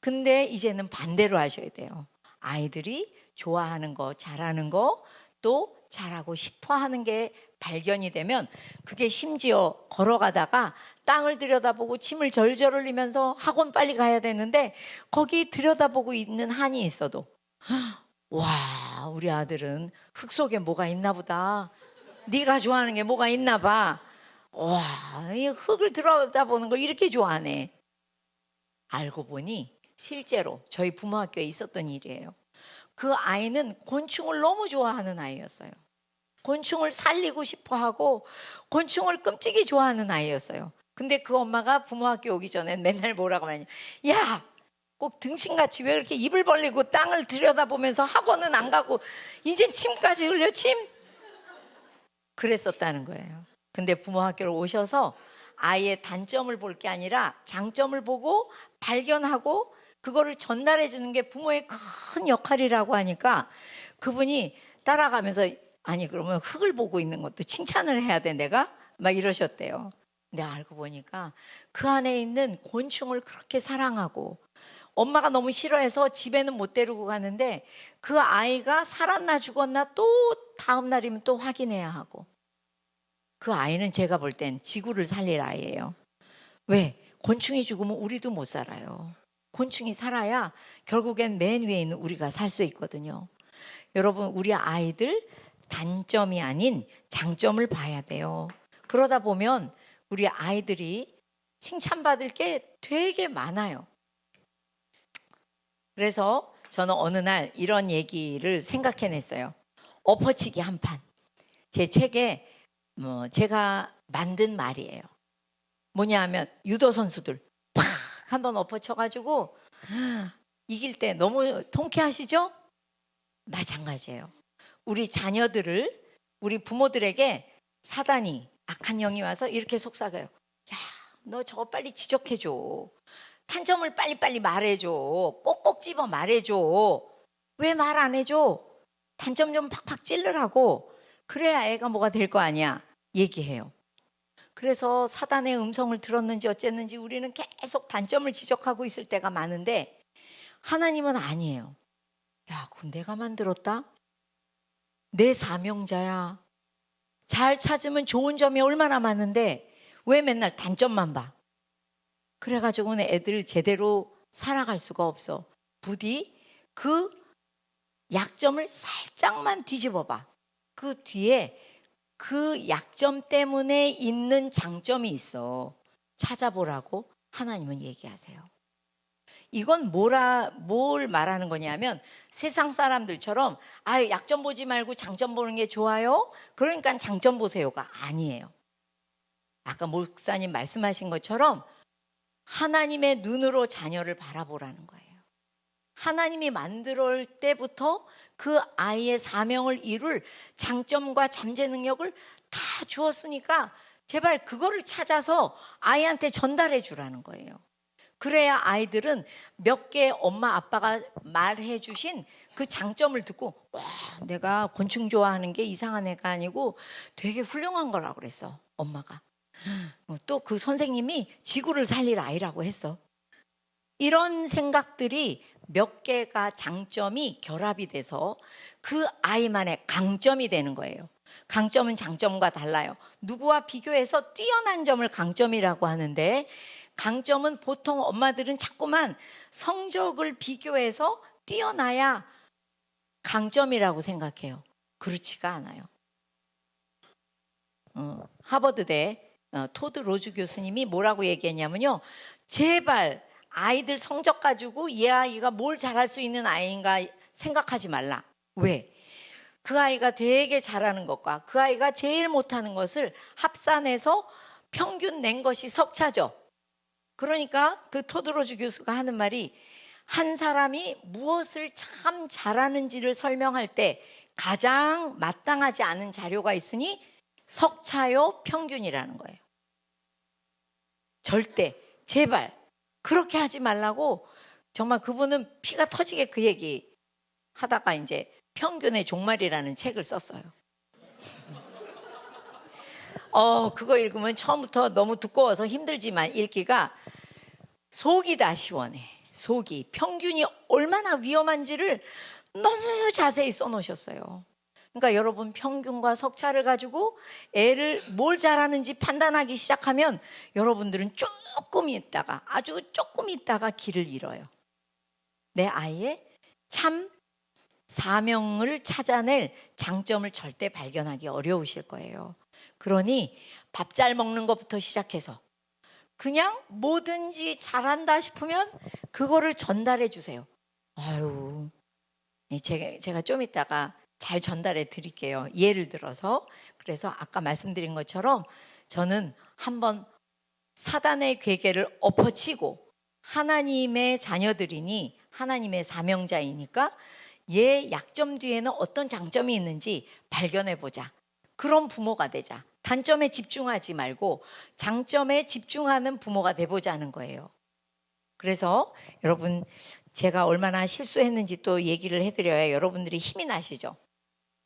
근데 이제는 반대로 하셔야 돼요. 아이들이 좋아하는 거, 잘하는 거, 또 잘하고 싶어 하는 게 발견이 되면 그게 심지어 걸어가다가 땅을 들여다보고 침을 절절 흘리면서 학원 빨리 가야 되는데 거기 들여다보고 있는 한이 있어도 와, 우리 아들은 흙 속에 뭐가 있나 보다. 네가 좋아하는 게 뭐가 있나 봐. 와, 이 흙을 들여다보는 걸 이렇게 좋아하네. 알고 보니 실제로 저희 부모학교에 있었던 일이에요. 그 아이는 곤충을 너무 좋아하는 아이였어요. 곤충을 살리고 싶어 하고 곤충을 끔찍이 좋아하는 아이였어요. 근데 그 엄마가 부모학교 오기 전엔 맨날 뭐라고 하냐. 야, 꼭 등신같이 왜 이렇게 입을 벌리고 땅을 들여다보면서 학원은 안 가고 이제 침까지 흘려, 침? 그랬었다는 거예요. 근데 부모학교로 오셔서 아이의 단점을 볼 게 아니라 장점을 보고 발견하고 그거를 전달해 주는 게 부모의 큰 역할이라고 하니까 그분이 따라가면서 아니 그러면 흙을 보고 있는 것도 칭찬을 해야 돼 내가? 막 이러셨대요. 근데 알고 보니까 그 안에 있는 곤충을 그렇게 사랑하고 엄마가 너무 싫어해서 집에는 못 데리고 가는데 그 아이가 살았나 죽었나 또 다음 날이면 또 확인해야 하고 그 아이는 제가 볼 땐 지구를 살릴 아이예요. 왜? 곤충이 죽으면 우리도 못 살아요. 곤충이 살아야 결국엔 맨 위에 있는 우리가 살 수 있거든요. 여러분, 우리 아이들 단점이 아닌 장점을 봐야 돼요. 그러다 보면 우리 아이들이 칭찬받을 게 되게 많아요. 그래서 저는 어느 날 이런 얘기를 생각해냈어요. 엎어치기 한 판. 제 책에 제가 만든 말이에요. 뭐냐 하면 유도 선수들 팍 한번 엎어쳐가지고 이길 때 너무 통쾌하시죠? 마찬가지예요. 우리 자녀들을 우리 부모들에게 사단이 악한 영이 와서 이렇게 속삭여요. 야, 너 저거 빨리 지적해줘. 단점을 빨리빨리 말해줘. 꼭꼭 집어 말해줘. 왜 말 안 해줘? 단점 좀 팍팍 찔르라고. 그래야 애가 뭐가 될 거 아니야. 얘기해요. 그래서 사단의 음성을 들었는지 어쨌는지 우리는 계속 단점을 지적하고 있을 때가 많은데 하나님은 아니에요. 야, 그건 내가 만들었다? 내 사명자야. 잘 찾으면 좋은 점이 얼마나 많은데 왜 맨날 단점만 봐? 그래가지고는 애들 제대로 살아갈 수가 없어. 부디 그 약점을 살짝만 뒤집어 봐. 그 뒤에 그 약점 때문에 있는 장점이 있어. 찾아보라고 하나님은 얘기하세요. 이건 뭘 말하는 거냐면 세상 사람들처럼 약점 보지 말고 장점 보는 게 좋아요. 그러니까 장점 보세요가 아니에요. 아까 목사님 말씀하신 것처럼 하나님의 눈으로 자녀를 바라보라는 거예요. 하나님이 만들 때부터 그 아이의 사명을 이룰 장점과 잠재 능력을 다 주었으니까 제발 그거를 찾아서 아이한테 전달해 주라는 거예요. 그래야 아이들은 몇 개 엄마 아빠가 말해 주신 그 장점을 듣고 와, 내가 곤충 좋아하는 게 이상한 애가 아니고 되게 훌륭한 거라고 그랬어, 엄마가. 또 그 선생님이 지구를 살릴 아이라고 했어. 이런 생각들이 몇 개가 장점이 결합이 돼서 그 아이만의 강점이 되는 거예요. 강점은 장점과 달라요. 누구와 비교해서 뛰어난 점을 강점이라고 하는데 강점은 보통 엄마들은 자꾸만 성적을 비교해서 뛰어나야 강점이라고 생각해요. 그렇지가 않아요. 하버드대 토드 로즈 교수님이 뭐라고 얘기했냐면요. 제발 아이들 성적 가지고 이 아이가 뭘 잘할 수 있는 아이인가 생각하지 말라. 왜? 그 아이가 되게 잘하는 것과 그 아이가 제일 못하는 것을 합산해서 평균 낸 것이 석차죠. 그러니까 그 토드 로즈 교수가 하는 말이 한 사람이 무엇을 참 잘하는지를 설명할 때 가장 마땅하지 않은 자료가 있으니 석차요 평균이라는 거예요. 절대 제발 그렇게 하지 말라고. 정말 그분은 피가 터지게 그 얘기 하다가 이제 평균의 종말이라는 책을 썼어요. 그거 읽으면 처음부터 너무 두꺼워서 힘들지만 읽기가 속이 다 시원해. 속이 평균이 얼마나 위험한지를 너무 자세히 써놓으셨어요. 그러니까 여러분 평균과 석차를 가지고 애를 뭘 잘하는지 판단하기 시작하면 여러분들은 조금 있다가 아주 조금 있다가 길을 잃어요. 내 아이의 참 사명을 찾아낼 장점을 절대 발견하기 어려우실 거예요. 그러니 밥 잘 먹는 것부터 시작해서 그냥 뭐든지 잘한다 싶으면 그거를 전달해 주세요. 아유, 제가 좀 이따가 잘 전달해 드릴게요. 예를 들어서. 그래서 아까 말씀드린 것처럼 저는 한번 사단의 괴계를 엎어치고 하나님의 자녀들이니 하나님의 사명자이니까 얘 약점 뒤에는 어떤 장점이 있는지 발견해 보자. 그런 부모가 되자. 단점에 집중하지 말고 장점에 집중하는 부모가 돼보자는 거예요. 그래서 여러분 제가 얼마나 실수했는지 또 얘기를 해드려야 여러분들이 힘이 나시죠.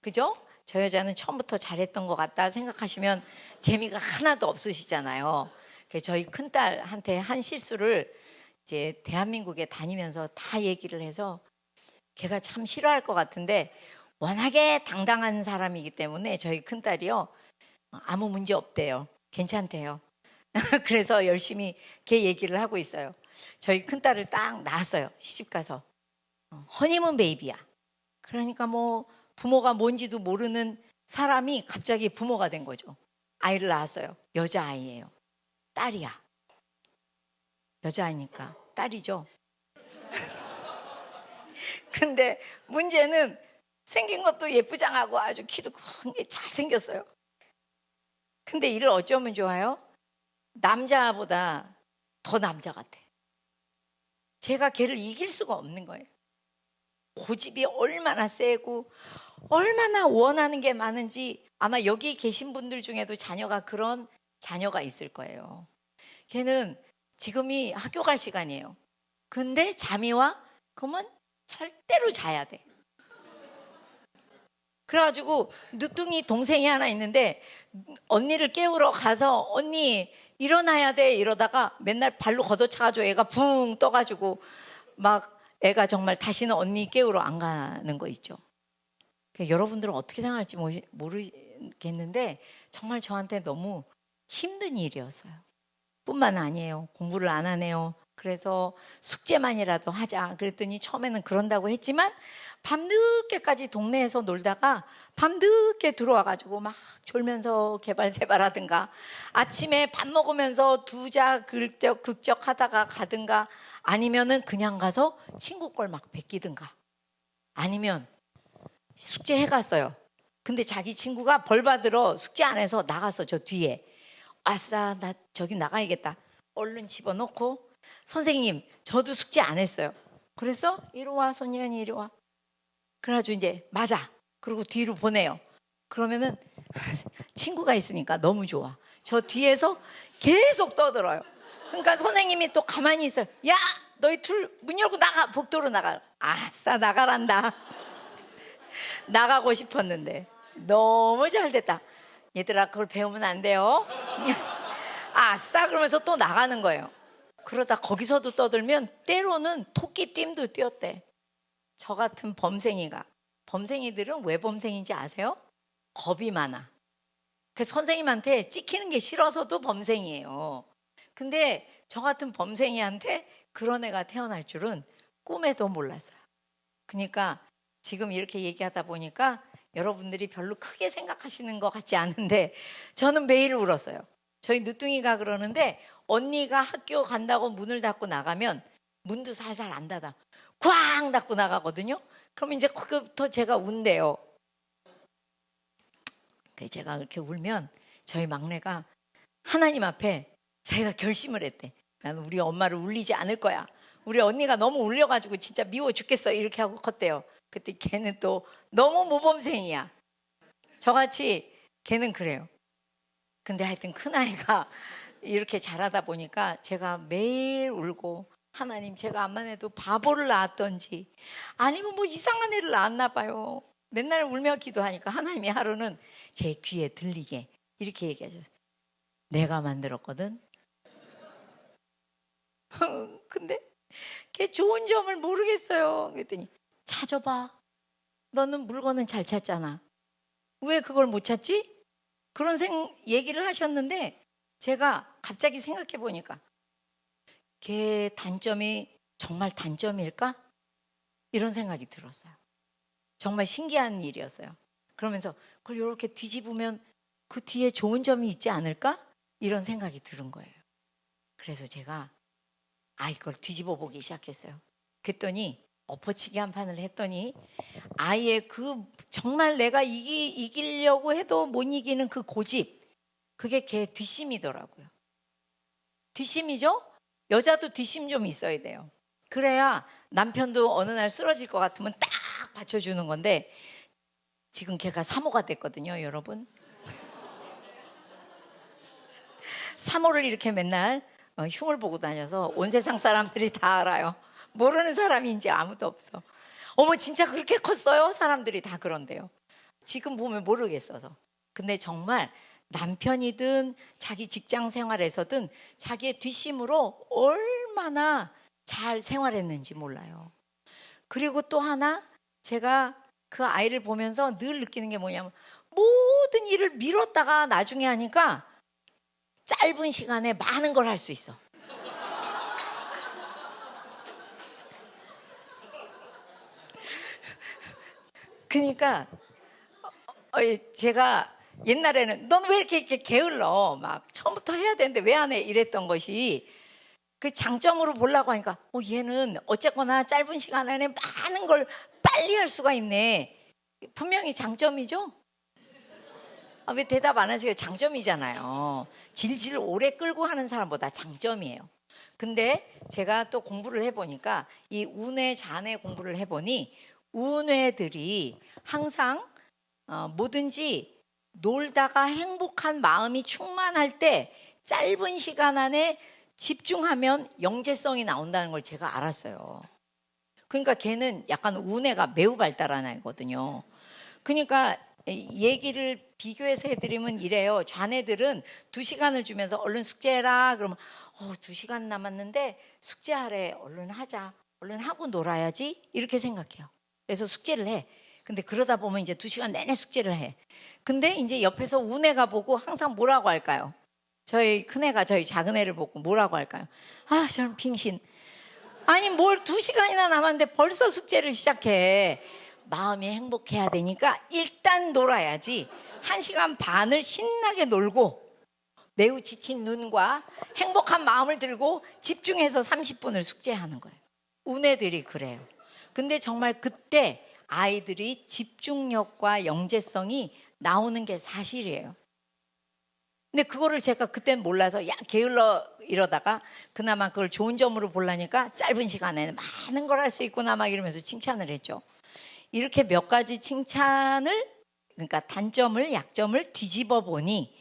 그죠? 저 여자는 처음부터 잘했던 것 같다 생각하시면 재미가 하나도 없으시잖아요. 그래서 저희 큰딸한테 한 실수를 이제 대한민국에 다니면서 다 얘기를 해서 걔가 참 싫어할 것 같은데 워낙에 당당한 사람이기 때문에 저희 큰딸이요. 아무 문제 없대요. 괜찮대요. 그래서 열심히 걔 얘기를 하고 있어요. 저희 큰딸을 딱 낳았어요. 시집가서. 허니문 베이비야. 그러니까 뭐 부모가 뭔지도 모르는 사람이 갑자기 부모가 된 거죠. 아이를 낳았어요. 여자아이예요. 딸이야. 여자아이니까 딸이죠. 근데 문제는 생긴 것도 예쁘장하고 아주 키도 큰 게 잘생겼어요. 근데 이를 어쩌면 좋아요? 남자보다 더 남자 같아. 제가 걔를 이길 수가 없는 거예요. 고집이 얼마나 세고 얼마나 원하는 게 많은지 아마 여기 계신 분들 중에도 자녀가 그런 자녀가 있을 거예요. 걔는 지금이 학교 갈 시간이에요. 근데 잠이 와? 그러면 절대로 자야 돼. 그래가지고 늦둥이 동생이 하나 있는데 언니를 깨우러 가서 언니 일어나야 돼 이러다가 맨날 발로 걷어차가지고 애가 붕 떠가지고 막 애가 정말 다시는 언니 깨우러 안 가는 거 있죠. 여러분들은 어떻게 생각할지 모르겠는데 정말 저한테 너무 힘든 일이었어요. 뿐만 아니에요. 공부를 안 하네요. 그래서 숙제만이라도 하자 그랬더니 처음에는 그런다고 했지만 밤늦게까지 동네에서 놀다가 밤늦게 들어와가지고 막 졸면서 개발세발하든가 아침에 밥 먹으면서 두자 극적 하다가 가든가 아니면은 그냥 가서 친구 걸 막 베끼든가 아니면 숙제 해갔어요. 근데 자기 친구가 벌 받으러 숙제 안 해서 나가서 저 뒤에 아싸 나 저기 나가야겠다 얼른 집어넣고 선생님 저도 숙제 안 했어요. 그래서 이리 와 손년이 이리 와. 그래가지고 이제 맞아. 그리고 뒤로 보내요. 그러면은 친구가 있으니까 너무 좋아. 저 뒤에서 계속 떠들어요. 그러니까 선생님이 또 가만히 있어요. 야 너희 둘 문 열고 나가. 복도로 나가. 아싸 나가란다. 나가고 싶었는데 너무 잘 됐다. 얘들아 그걸 배우면 안 돼요. 아싸 그러면서 또 나가는 거예요. 그러다 거기서도 떠들면 때로는 토끼띠도 뛰었대. 저 같은 범생이들은 왜 범생인지 아세요? 겁이 많아. 그래서 선생님한테 찍히는 게 싫어서도 범생이에요. 근데 저 같은 범생이한테 그런 애가 태어날 줄은 꿈에도 몰랐어요. 그러니까 지금 이렇게 얘기하다 보니까 여러분들이 별로 크게 생각하시는 것 같지 않은데 저는 매일 울었어요. 저희 늦둥이가 그러는데 언니가 학교 간다고 문을 닫고 나가면 문도 살살 안 닫아. 꽝 닫고 나가거든요. 그럼 이제 그부터 제가 운대요. 제가 그렇게 울면 저희 막내가 하나님 앞에 자기가 결심을 했대. 나는 우리 엄마를 울리지 않을 거야. 우리 언니가 너무 울려가지고 진짜 미워 죽겠어. 이렇게 하고 컸대요. 그때 걔는 또 너무 모범생이야. 저같이 걔는 그래요. 근데 하여튼 큰아이가 이렇게 자라다 보니까 제가 매일 울고 하나님 제가 암만 해도 바보를 낳았던지 아니면 뭐 이상한 애를 낳았나 봐요. 맨날 울며 기도하니까 하나님이 하루는 제 귀에 들리게 이렇게 얘기하셨어요. 내가 만들었거든. 근데 걔 좋은 점을 모르겠어요. 그랬더니 찾아봐. 너는 물건은 잘 찾잖아. 왜 그걸 못 찾지? 그런 얘기를 하셨는데 제가 갑자기 생각해 보니까 걔 단점이 정말 단점일까? 이런 생각이 들었어요. 정말 신기한 일이었어요. 그러면서 그걸 이렇게 뒤집으면 그 뒤에 좋은 점이 있지 않을까? 이런 생각이 들은 거예요. 그래서 제가 이걸 뒤집어 보기 시작했어요. 그랬더니 엎어치기 한 판을 했더니 아이의 그 정말 내가 이기려고 해도 못 이기는 그 고집, 그게 걔 뒷심이더라고요. 뒷심이죠? 여자도 뒷심 좀 있어야 돼요. 그래야 남편도 어느 날 쓰러질 것 같으면 딱 받쳐주는 건데 지금 걔가 사모가 됐거든요, 여러분. 사모를 이렇게 맨날 흉을 보고 다녀서 온 세상 사람들이 다 알아요. 모르는 사람이 이제 아무도 없어. 어머 진짜 그렇게 컸어요? 사람들이 다 그런데요. 지금 보면 모르겠어서. 근데 정말 남편이든 자기 직장 생활에서든 자기의 뒷심으로 얼마나 잘 생활했는지 몰라요. 그리고 또 하나 제가 그 아이를 보면서 늘 느끼는 게 뭐냐면 모든 일을 미뤘다가 나중에 하니까 짧은 시간에 많은 걸 할 수 있어. 그러니까 제가 옛날에는 넌 왜 이렇게 게을러? 막 처음부터 해야 되는데 왜 안 해? 이랬던 것이 그 장점으로 보려고 하니까 얘는 어쨌거나 짧은 시간 안에 많은 걸 빨리 할 수가 있네. 분명히 장점이죠? 왜 대답 안 하세요? 장점이잖아요. 질질 오래 끌고 하는 사람보다 장점이에요. 근데 제가 또 공부를 해보니까 이 운의 잔해 공부를 해보니 운회들이 항상 뭐든지 놀다가 행복한 마음이 충만할 때 짧은 시간 안에 집중하면 영재성이 나온다는 걸 제가 알았어요. 그러니까 걔는 약간 운해가 매우 발달한 애거든요. 그러니까 얘기를 비교해서 해드리면 이래요. 좌뇌들은 2시간을 주면서 얼른 숙제해라. 그러면 2시간 남았는데 숙제하래. 얼른 하자. 얼른 하고 놀아야지. 이렇게 생각해요. 그래서 숙제를 해. 근데 그러다 보면 이제 2시간 내내 숙제를 해. 근데 이제 옆에서 운애가 보고 항상 뭐라고 할까요? 저희 큰애가 저희 작은애를 보고 뭐라고 할까요? 저는 빙신. 아니 뭘 2시간이나 남았는데 벌써 숙제를 시작해. 마음이 행복해야 되니까 일단 놀아야지. 1시간 반을 신나게 놀고 매우 지친 눈과 행복한 마음을 들고 집중해서 30분을 숙제하는 거예요. 운애들이 그래요. 근데 정말 그때 아이들이 집중력과 영재성이 나오는 게 사실이에요. 근데 그거를 제가 그때는 몰라서 게을러 이러다가 그나마 그걸 좋은 점으로 보려니까 짧은 시간에 많은 걸 할 수 있구나 막 이러면서 칭찬을 했죠. 이렇게 몇 가지 칭찬을, 그러니까 단점을 약점을 뒤집어 보니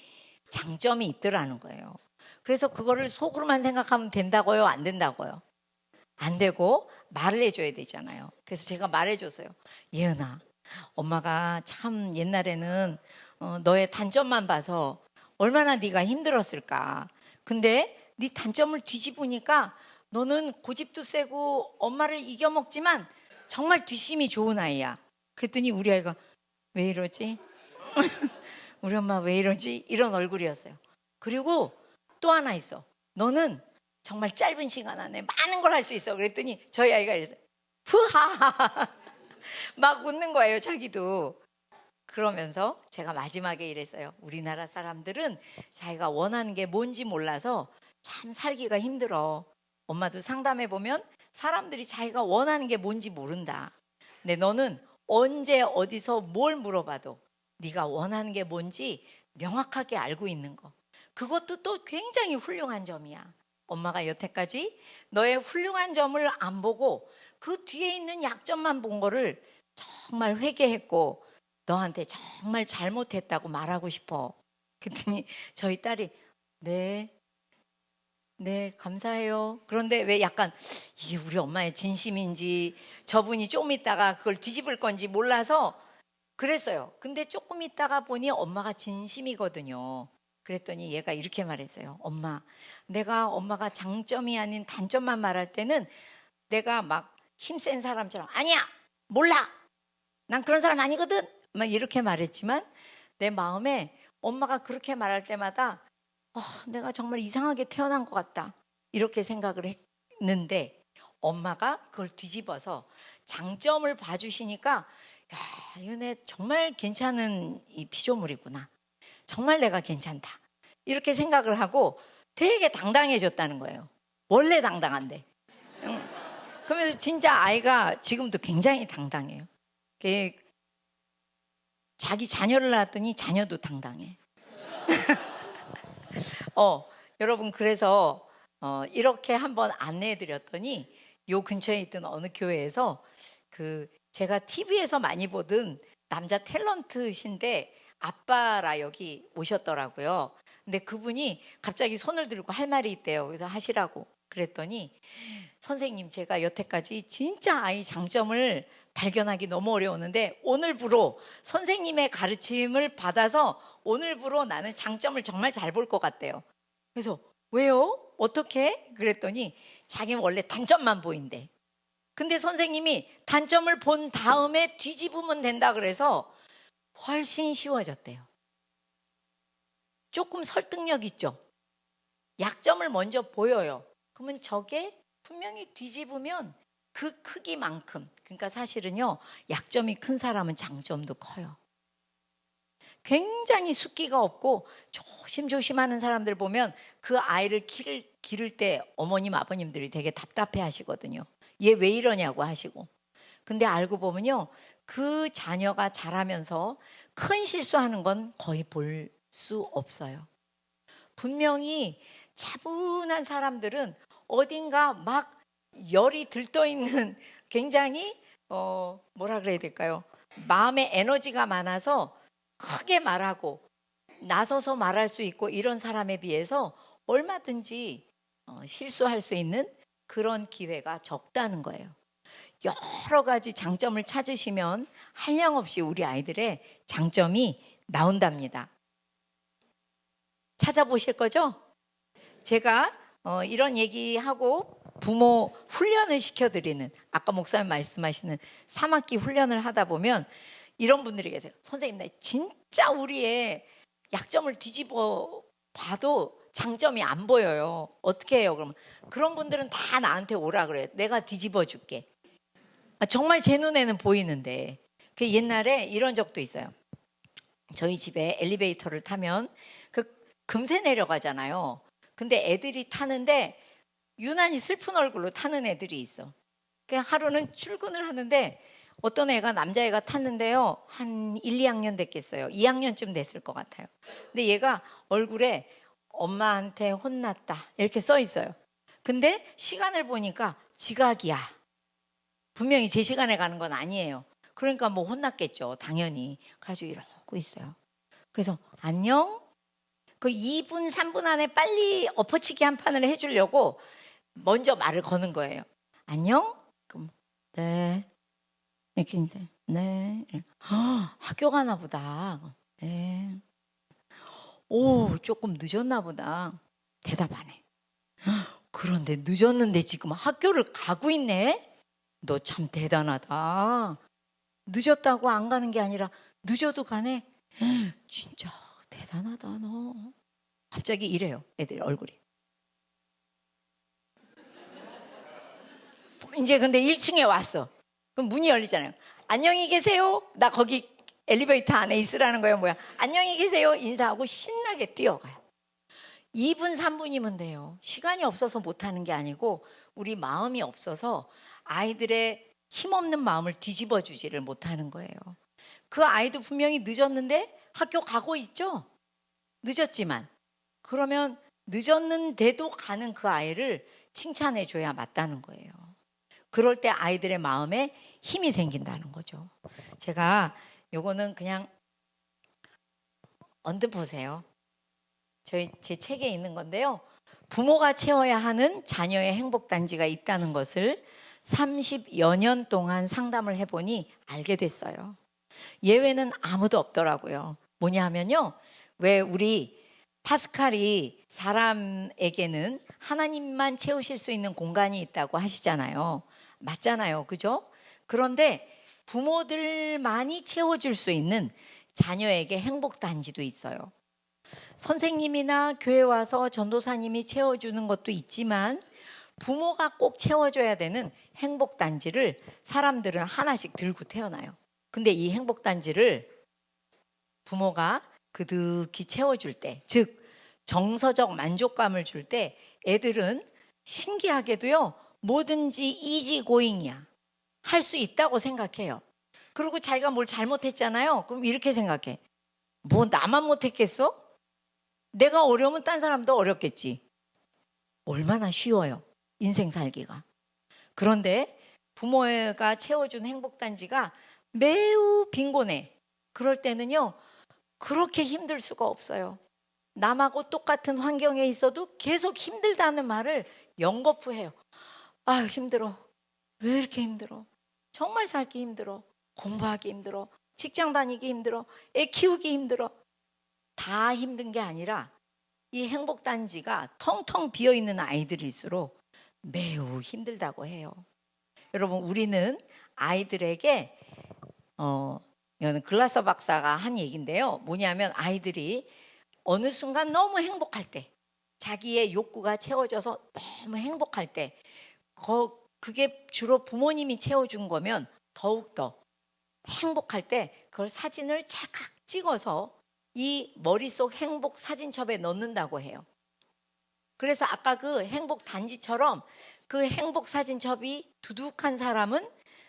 장점이 있더라는 거예요. 그래서 그거를 속으로만 생각하면 된다고요? 안 된다고요? 안 되고 말을 해줘야 되잖아요. 그래서 제가 말해줬어요. 예은아, 엄마가 참 옛날에는 너의 단점만 봐서 얼마나 네가 힘들었을까. 근데 네 단점을 뒤집으니까 너는 고집도 세고 엄마를 이겨먹지만 정말 뒷심이 좋은 아이야. 그랬더니 우리 아이가 왜 이러지? 우리 엄마 왜 이러지? 이런 얼굴이었어요. 그리고 또 하나 있어. 너는 정말 짧은 시간 안에 많은 걸 할 수 있어. 그랬더니 저희 아이가 이랬어요. 푸하하 막 웃는 거예요, 자기도. 그러면서 제가 마지막에 이랬어요. 우리나라 사람들은 자기가 원하는 게 뭔지 몰라서 참 살기가 힘들어. 엄마도 상담해 보면 사람들이 자기가 원하는 게 뭔지 모른다. 근데 너는 언제 어디서 뭘 물어봐도 네가 원하는 게 뭔지 명확하게 알고 있는 거. 그것도 또 굉장히 훌륭한 점이야. 엄마가 여태까지 너의 훌륭한 점을 안 보고 그 뒤에 있는 약점만 본 거를 정말 회개했고 너한테 정말 잘못했다고 말하고 싶어. 그랬더니 저희 딸이 네, 네, 감사해요. 그런데 왜 약간 이게 우리 엄마의 진심인지 저분이 좀 있다가 그걸 뒤집을 건지 몰라서 그랬어요. 근데 조금 있다가 보니 엄마가 진심이거든요. 그랬더니 얘가 이렇게 말했어요. 엄마, 내가 엄마가 장점이 아닌 단점만 말할 때는 내가 막 힘센 사람처럼 아니야, 몰라. 난 그런 사람 아니거든. 막 이렇게 말했지만 내 마음에 엄마가 그렇게 말할 때마다 내가 정말 이상하게 태어난 것 같다. 이렇게 생각을 했는데 엄마가 그걸 뒤집어서 장점을 봐주시니까 야, 이거 정말 괜찮은 이 피조물이구나. 정말 내가 괜찮다. 이렇게 생각을 하고 되게 당당해졌다는 거예요. 원래 당당한데. 그러면서 진짜 아이가 지금도 굉장히 당당해요. 자기 자녀를 낳았더니 자녀도 당당해. 여러분 그래서 이렇게 한번 안내해 드렸더니 요 근처에 있던 어느 교회에서 제가 TV에서 많이 보던 남자 탤런트신데 아빠라 여기 오셨더라고요. 근데 그분이 갑자기 손을 들고 할 말이 있대요. 그래서 하시라고 그랬더니 선생님 제가 여태까지 진짜 아이 장점을 발견하기 너무 어려웠는데 오늘부로 선생님의 가르침을 받아서 오늘부로 나는 장점을 정말 잘 볼 것 같대요. 그래서 왜요? 어떻게? 그랬더니 자기는 원래 단점만 보인대. 근데 선생님이 단점을 본 다음에 뒤집으면 된다 그래서 훨씬 쉬워졌대요. 조금 설득력 있죠? 약점을 먼저 보여요. 그러면 저게 분명히 뒤집으면 그 크기만큼, 그러니까 사실은요, 약점이 큰 사람은 장점도 커요. 굉장히 숫기가 없고 조심조심하는 사람들 보면 그 아이를 기를 때 어머님 아버님들이 되게 답답해 하시거든요. 얘 왜 이러냐고 하시고. 근데 알고 보면요, 그 자녀가 자라면서 큰 실수하는 건 거의 볼 수 없어요. 분명히 차분한 사람들은 어딘가 막 열이 들떠 있는 굉장히 뭐라 그래야 될까요? 마음의 에너지가 많아서 크게 말하고 나서서 말할 수 있고 이런 사람에 비해서 얼마든지 실수할 수 있는 그런 기회가 적다는 거예요. 여러 가지 장점을 찾으시면 한량없이 우리 아이들의 장점이 나온답니다. 찾아보실 거죠? 제가 이런 얘기하고 부모 훈련을 시켜드리는 아까 목사님 말씀하시는 3학기 훈련을 하다 보면 이런 분들이 계세요. 선생님 나 진짜 우리의 약점을 뒤집어 봐도 장점이 안 보여요. 어떻게 해요? 그러면 그런 분들은 다 나한테 오라 그래요. 내가 뒤집어 줄게. 정말 제 눈에는 보이는데 그 옛날에 이런 적도 있어요. 저희 집에 엘리베이터를 타면 금세 내려가잖아요. 근데 애들이 타는데 유난히 슬픈 얼굴로 타는 애들이 있어. 그냥 하루는 출근을 하는데 어떤 애가 남자애가 탔는데요. 한 1, 2학년 됐겠어요. 2학년쯤 됐을 것 같아요. 근데 얘가 얼굴에 엄마한테 혼났다 이렇게 써 있어요. 근데 시간을 보니까 지각이야. 분명히 제 시간에 가는 건 아니에요. 그러니까 뭐 혼났겠죠. 당연히. 그래가지고 이러고 있어요. 그래서 안녕? 그 2분, 3분 안에 빨리 엎어치기 한 판을 해주려고 먼저 말을 거는 거예요. 안녕? 그럼 네. 이렇게 인사해. 네. 학교 가나 보다. 네. 오, 조금 늦었나 보다. 대답 안 해. 그런데 늦었는데 지금 학교를 가고 있네? 너 참 대단하다. 늦었다고 안 가는 게 아니라 늦어도 가네? 진짜 대단하다 너. 갑자기 이래요. 애들 얼굴이. 이제 근데 1층에 왔어. 그럼 문이 열리잖아요. 안녕히 계세요. 나 거기 엘리베이터 안에 있으라는 거예요. 뭐야? 안녕히 계세요. 인사하고 신나게 뛰어가요. 2분, 3분이면 돼요. 시간이 없어서 못하는 게 아니고 우리 마음이 없어서 아이들의 힘없는 마음을 뒤집어 주지를 못하는 거예요. 그 아이도 분명히 늦었는데 학교 가고 있죠? 늦었지만. 그러면 늦었는데도 가는 그 아이를 칭찬해 줘야 맞다는 거예요. 그럴 때 아이들의 마음에 힘이 생긴다는 거죠. 요거는 그냥 언뜻 보세요. 제 책에 있는 건데요. 부모가 채워야 하는 자녀의 행복단지가 있다는 것을 30여 년 동안 상담을 해보니 알게 됐어요. 예외는 아무도 없더라고요. 뭐냐 하면요. 왜 우리 파스칼이 사람에게는 하나님만 채우실 수 있는 공간이 있다고 하시잖아요. 맞잖아요. 그죠? 그런데 부모들만이 채워줄 수 있는 자녀에게 행복단지도 있어요. 선생님이나 교회 와서 전도사님이 채워주는 것도 있지만 부모가 꼭 채워줘야 되는 행복단지를 사람들은 하나씩 들고 태어나요. 근데 이 행복단지를 부모가 그득히 채워줄 때, 즉 정서적 만족감을 줄 때 애들은 신기하게도요, 뭐든지 이지고잉이야. 할 수 있다고 생각해요. 그리고 자기가 뭘 잘못했잖아요. 그럼 이렇게 생각해. 뭐 나만 못했겠어? 내가 어려우면 딴 사람도 어렵겠지. 얼마나 쉬워요. 인생 살기가. 그런데 부모가 채워준 행복단지가 매우 빈곤해. 그럴 때는요, 그렇게 힘들 수가 없어요. 남하고 똑같은 환경에 있어도 계속 힘들다는 말을 연거푸해요. 아유, 힘들어. 왜 이렇게 힘들어? 정말 살기 힘들어. 공부하기 힘들어. 직장 다니기 힘들어. 애 키우기 힘들어. 다 힘든 게 아니라 이 행복단지가 텅텅 비어있는 아이들일수록 매우 힘들다고 해요. 여러분, 우리는 아이들에게 이거는 글라서 박사가 한 얘기인데요. 뭐냐면 아이들이 어느 순간 너무 행복할 때, 자기의 욕구가 채워져서 너무 행복할 때, 그게 주로 부모님이 채워준 거면 더욱더 행복할 때 그걸 사진을 찰칵 찍어서 이 머릿속 행복 사진첩에 넣는다고 해요. 그래서 아까 그 행복 단지처럼 그 행복 사진첩이 두둑한 사람은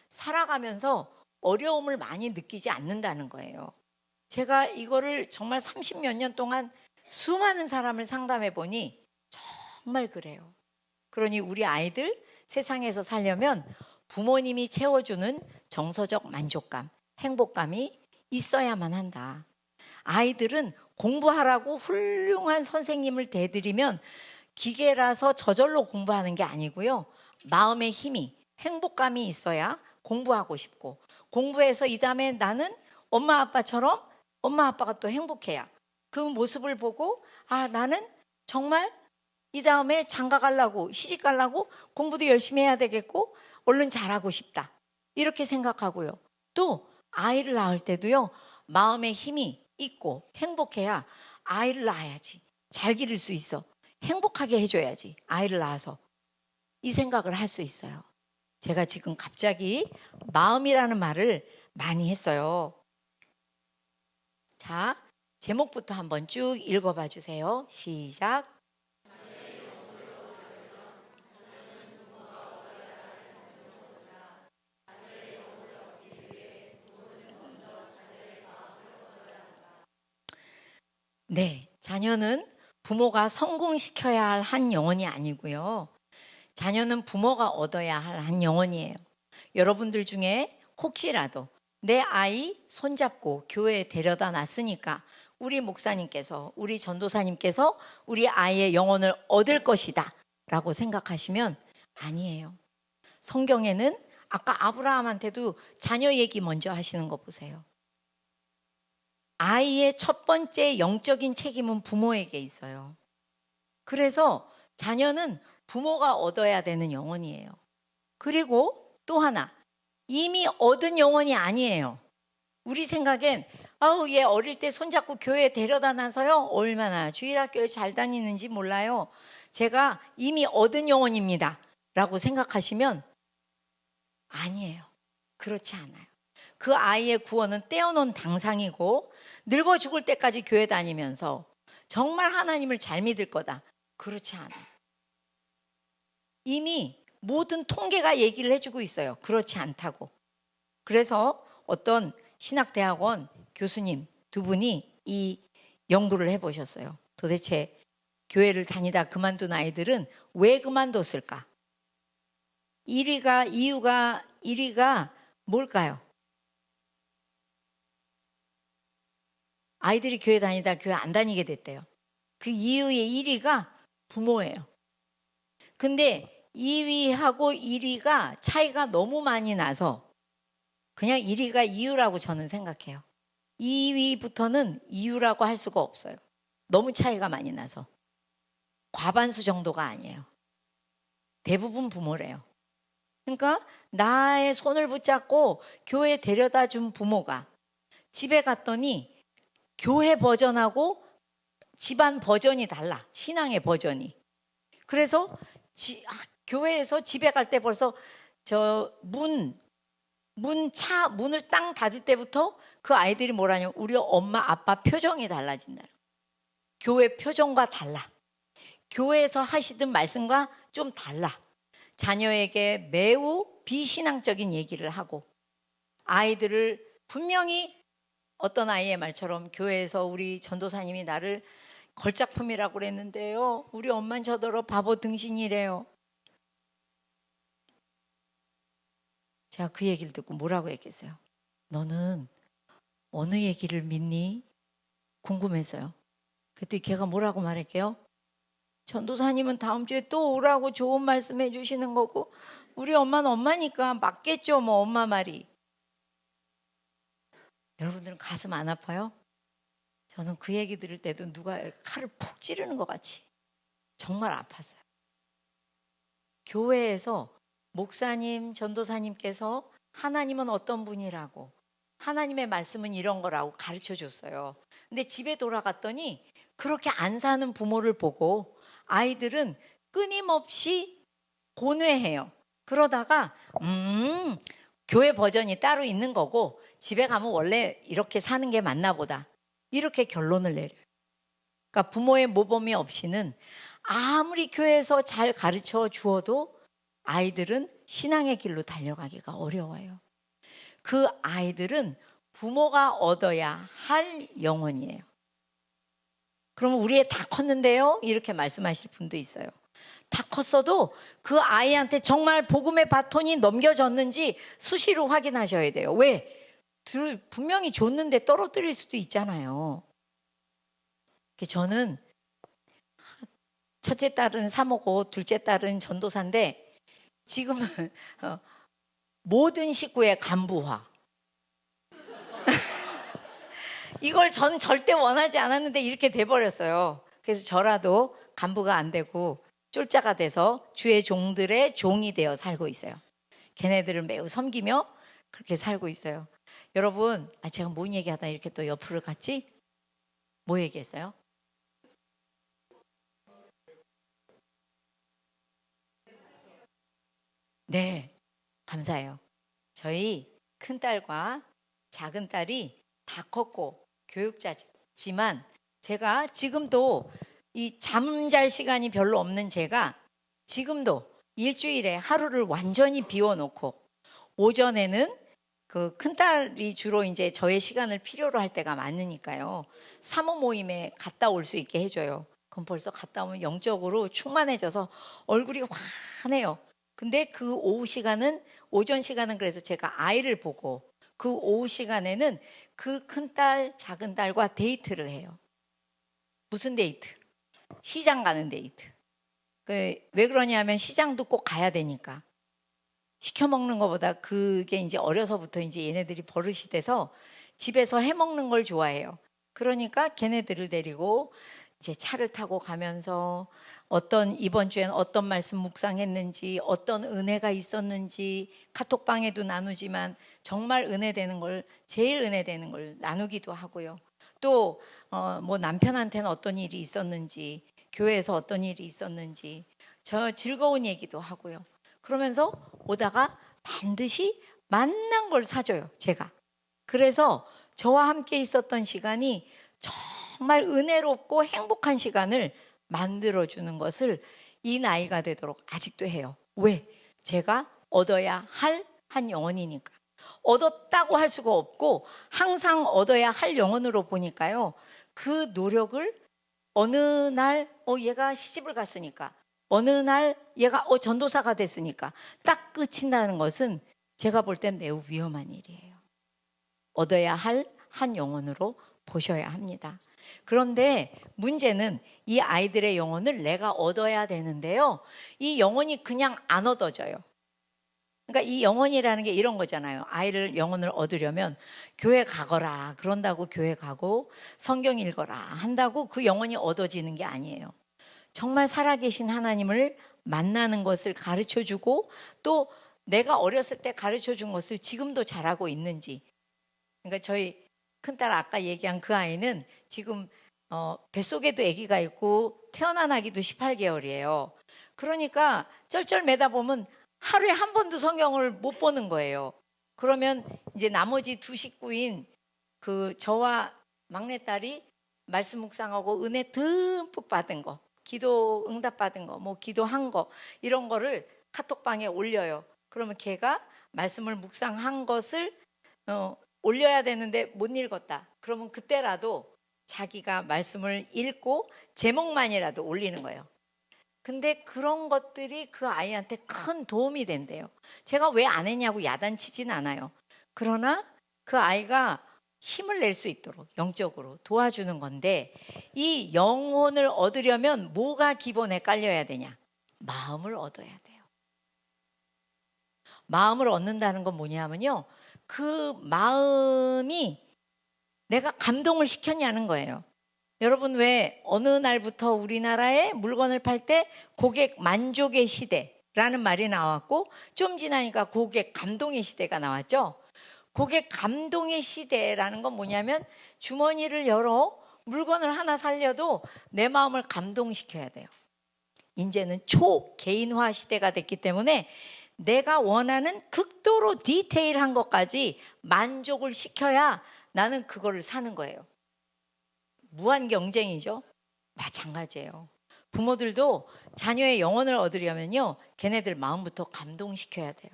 살아가면서 어려움을 많이 느끼지 않는다는 거예요. 제가 이거를 정말 30몇 년 동안 수많은 사람을 상담해 보니 정말 그래요. 그러니 우리 아이들 세상에서 살려면 부모님이 채워주는 정서적 만족감, 행복감이 있어야만 한다. 아이들은 공부하라고 훌륭한 선생님을 대드리면 기계라서 저절로 공부하는 게 아니고요. 마음의 힘이, 행복감이 있어야 공부하고 싶고, 공부해서 이 다음에 나는 엄마 아빠처럼 엄마 아빠가 또 행복해야 그 모습을 보고, 아, 나는 정말 이 다음에 장가 가려고, 시집 가려고 공부도 열심히 해야 되겠고 얼른 잘하고 싶다, 이렇게 생각하고요. 또 아이를 낳을 때도요, 마음의 힘이 있고 행복해야 아이를 낳아야지, 잘 기를 수 있어, 행복하게 해줘야지 아이를 낳아서, 이 생각을 할 수 있어요. 제가 지금 갑자기 마음이라는 말을 많이 했어요. 자, 제목부터 한번 쭉 읽어봐 주세요. 시작. 네, 자녀는 부모가 성공시켜야 할 한 영혼이 아니고요. 자녀는 부모가 얻어야 할 한 영혼이에요. 여러분들 중에 혹시라도 내 아이 손잡고 교회에 데려다 놨으니까 우리 목사님께서, 우리 전도사님께서 우리 아이의 영혼을 얻을 것이다 라고 생각하시면 아니에요. 성경에는 아까 아브라함한테도 자녀 얘기 먼저 하시는 거 보세요. 아이의 첫 번째 영적인 책임은 부모에게 있어요. 그래서 자녀는 부모가 얻어야 되는 영혼이에요. 그리고 또 하나, 이미 얻은 영혼이 아니에요. 우리 생각엔 아우, 얘 어릴 때 손잡고 교회에 데려다 놔서요, 얼마나 주일학교에 잘 다니는지 몰라요, 제가 이미 얻은 영혼입니다 라고 생각하시면 아니에요. 그렇지 않아요. 그 아이의 구원은 떼어놓은 당상이고 늙어 죽을 때까지 교회 다니면서 정말 하나님을 잘 믿을 거다. 그렇지 않아요. 이미 모든 통계가 얘기를 해주고 있어요. 그렇지 않다고. 그래서 어떤 신학대학원 교수님 두 분이 이 연구를 해보셨어요. 도대체 교회를 다니다 그만둔 아이들은 왜 그만뒀을까? 1위가 뭘까요? 아이들이 교회 다니다 교회 안 다니게 됐대요. 그 이유의 1위가 부모예요. 근데 2위하고 1위가 차이가 너무 많이 나서 그냥 1위가 이유라고 저는 생각해요. 2위부터는 이유라고 할 수가 없어요. 너무 차이가 많이 나서. 과반수 정도가 아니에요. 대부분 부모래요. 그러니까 나의 손을 붙잡고 교회에 데려다 준 부모가 집에 갔더니 교회 버전하고 집안 버전이 달라. 신앙의 버전이. 그래서 교회에서 집에 갈 때 벌써 저 문을 땅 닫을 때부터 그 아이들이 뭐라냐면 우리 엄마 아빠 표정이 달라진다. 교회 표정과 달라. 교회에서 하시던 말씀과 좀 달라. 자녀에게 매우 비신앙적인 얘기를 하고 아이들을 분명히 어떤 아이의 말처럼 교회에서 우리 전도사님이 나를 걸작품이라고 그랬는데요. 우리 엄만 저더러 바보 등신이래요. 제가 그 얘기를 듣고 뭐라고 했겠어요? 너는 어느 얘기를 믿니? 궁금해서요. 그때 걔가 뭐라고 말할게요? 전도사님은 다음 주에 또 오라고 좋은 말씀 해주시는 거고 우리 엄마는 엄마니까 맞겠죠 뭐 엄마 말이. 여러분들은 가슴 안 아파요? 저는 그 얘기 들을 때도 누가 칼을 푹 찌르는 것 같이 정말 아팠어요. 교회에서 목사님, 전도사님께서 하나님은 어떤 분이라고 하나님의 말씀은 이런 거라고 가르쳐 줬어요. 근데 집에 돌아갔더니 그렇게 안 사는 부모를 보고 아이들은 끊임없이 고뇌해요. 그러다가 교회 버전이 따로 있는 거고 집에 가면 원래 이렇게 사는 게 맞나 보다. 이렇게 결론을 내려요. 그러니까 부모의 모범이 없이는 아무리 교회에서 잘 가르쳐 주어도 아이들은 신앙의 길로 달려가기가 어려워요. 그 아이들은 부모가 얻어야 할 영혼이에요. 그러면 우리 애 다 컸는데요? 이렇게 말씀하실 분도 있어요. 다 컸어도 그 아이한테 정말 복음의 바톤이 넘겨졌는지 수시로 확인하셔야 돼요. 왜? 분명히 줬는데 떨어뜨릴 수도 있잖아요. 저는 첫째 딸은 사모고 둘째 딸은 전도사인데 지금은 모든 식구의 간부화. 이걸 전 절대 원하지 않았는데 이렇게 돼버렸어요. 그래서 저라도 간부가 안 되고 쫄자가 돼서 주의 종들의 종이 되어 살고 있어요. 걔네들을 매우 섬기며 그렇게 살고 있어요. 여러분, 제가 뭔 얘기하다 이렇게 또 옆으로 갔지? 뭐 얘기했어요? 네, 감사해요. 저희 큰딸과 작은딸이 다 컸고 교육자지만 제가 지금도 이 잠잘 시간이 별로 없는 제가 지금도 일주일에 하루를 완전히 비워놓고 오전에는 그 큰딸이 주로 이제 저의 시간을 필요로 할 때가 많으니까요. 사모 모임에 갔다 올 수 있게 해줘요. 그럼 벌써 갔다 오면 영적으로 충만해져서 얼굴이 환해요. 근데 그 오후 시간은 오전 시간은 그래서 제가 아이를 보고 그 오후 시간에는 그 큰딸 작은딸과 데이트를 해요. 무슨 데이트? 시장 가는 데이트. 왜 그러냐면 시장도 꼭 가야 되니까. 시켜 먹는 것보다 그게 이제 어려서부터 이제 얘네들이 버릇이 돼서 집에서 해 먹는 걸 좋아해요. 그러니까 걔네들을 데리고 이제 차를 타고 가면서 이번 주엔 어떤 말씀 묵상했는지, 어떤 은혜가 있었는지 카톡방에도 나누지만 정말 제일 은혜되는 걸 나누기도 하고요. 또 뭐 남편한테는 어떤 일이 있었는지, 교회에서 어떤 일이 있었는지 저 즐거운 얘기도 하고요. 그러면서 오다가 반드시 만난 걸 사줘요, 제가. 그래서 저와 함께 있었던 시간이 정말 은혜롭고 행복한 시간을 만들어주는 것을 이 나이가 되도록 아직도 해요. 왜? 제가 얻어야 할 한 영혼이니까. 얻었다고 할 수가 없고 항상 얻어야 할 영혼으로 보니까요. 그 노력을 어느 날 얘가 시집을 갔으니까, 어느 날 얘가 전도사가 됐으니까 딱 끝인다는 것은 제가 볼 땐 매우 위험한 일이에요. 얻어야 할 한 영혼으로 보셔야 합니다. 그런데 문제는 이 아이들의 영혼을 내가 얻어야 되는데요. 이 영혼이 그냥 안 얻어져요. 그러니까 이 영혼이라는 게 이런 거잖아요. 아이를 영혼을 얻으려면 교회 가거라 그런다고 교회 가고 성경 읽어라 한다고 그 영혼이 얻어지는 게 아니에요. 정말 살아계신 하나님을 만나는 것을 가르쳐주고 또 내가 어렸을 때 가르쳐준 것을 지금도 잘하고 있는지. 그러니까 저희 큰딸 아까 얘기한 그 아이는 지금 뱃속에도 아기가 있고 태어난 아기도 18개월이에요. 그러니까 쩔쩔매다 보면 하루에 한 번도 성경을 못 보는 거예요. 그러면 이제 나머지 두 식구인 그 저와 막내딸이 말씀 묵상하고 은혜 듬뿍 받은 거, 기도 응답 받은 거, 뭐 기도한 거 이런 거를 카톡방에 올려요. 그러면 걔가 말씀을 묵상한 것을 올려야 되는데 못 읽었다. 그러면 그때라도 자기가 말씀을 읽고 제목만이라도 올리는 거예요. 근데 그런 것들이 그 아이한테 큰 도움이 된대요. 제가 왜 안 했냐고 야단치진 않아요. 그러나 그 아이가 힘을 낼 수 있도록 영적으로 도와주는 건데 이 영혼을 얻으려면 뭐가 기본에 깔려야 되냐? 마음을 얻어야 돼요. 마음을 얻는다는 건 뭐냐면요. 그 마음이 내가 감동을 시켰냐는 거예요. 여러분 왜 어느 날부터 우리나라에 물건을 팔 때 고객 만족의 시대라는 말이 나왔고 좀 지나니까 고객 감동의 시대가 나왔죠. 고객 감동의 시대라는 건 뭐냐면 주머니를 열어 물건을 하나 살려도 내 마음을 감동시켜야 돼요. 이제는 초개인화 시대가 됐기 때문에 내가 원하는 극도로 디테일한 것까지 만족을 시켜야 나는 그거를 사는 거예요. 무한 경쟁이죠. 마찬가지예요. 부모들도 자녀의 영혼을 얻으려면요, 걔네들 마음부터 감동시켜야 돼요.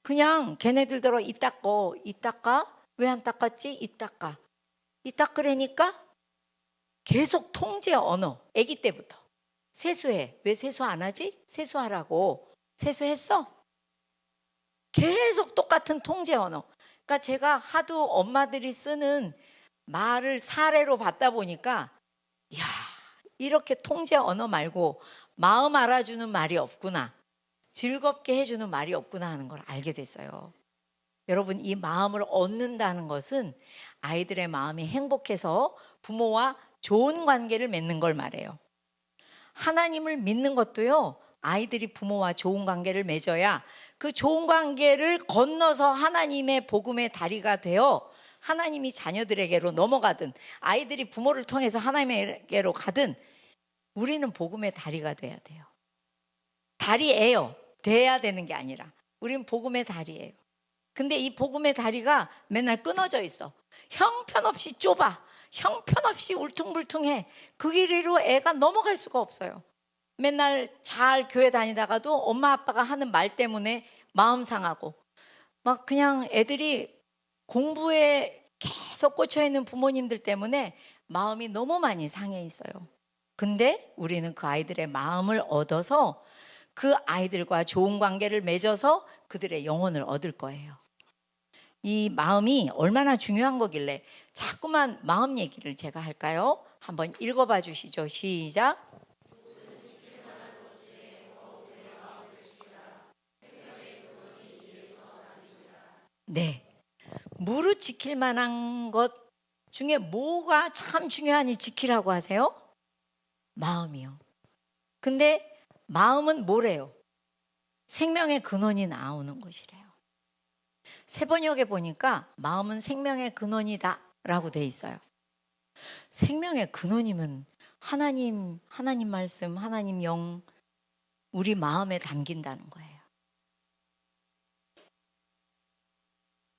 그냥 걔네들대로 이 닦아? 왜 안 닦았지? 이 닦으라니까 계속 통제 언어. 아기 때부터 세수해. 왜 세수 안 하지? 세수하라고. 세수했어? 계속 똑같은 통제 언어. 그러니까 제가 하도 엄마들이 쓰는 말을 사례로 받다 보니까 야, 이렇게 통제 언어 말고 마음 알아주는 말이 없구나, 즐겁게 해주는 말이 없구나 하는 걸 알게 됐어요. 여러분, 이 마음을 얻는다는 것은 아이들의 마음이 행복해서 부모와 좋은 관계를 맺는 걸 말해요. 하나님을 믿는 것도요, 아이들이 부모와 좋은 관계를 맺어야 그 좋은 관계를 건너서 하나님의 복음의 다리가 되어 하나님이 자녀들에게로 넘어가든 아이들이 부모를 통해서 하나님에게로 가든 우리는 복음의 다리가 돼야 돼요. 다리예요. 돼야 되는 게 아니라 우리는 복음의 다리예요. 근데 이 복음의 다리가 맨날 끊어져 있어. 형편없이 좁아. 형편없이 울퉁불퉁해. 그 길이로 애가 넘어갈 수가 없어요. 맨날 잘 교회 다니다가도 엄마 아빠가 하는 말 때문에 마음 상하고 막 그냥 애들이 공부에 계속 꽂혀 있는 부모님들 때문에 마음이 너무 많이 상해 있어요. 근데 우리는 그 아이들의 마음을 얻어서 그 아이들과 좋은 관계를 맺어서 그들의 영혼을 얻을 거예요. 이 마음이 얼마나 중요한 거길래 자꾸만 마음 얘기를 제가 할까요? 한번 읽어봐 주시죠. 시작. 네. 무릇 지킬 만한 것 중에 뭐가 참 중요하니 지키라고 하세요? 마음이요. 근데 마음은 뭐래요? 생명의 근원이 나오는 것이래요. 세번역에 보니까 마음은 생명의 근원이다 라고 돼 있어요. 생명의 근원이면 하나님 말씀, 하나님 영, 우리 마음에 담긴다는 거예요.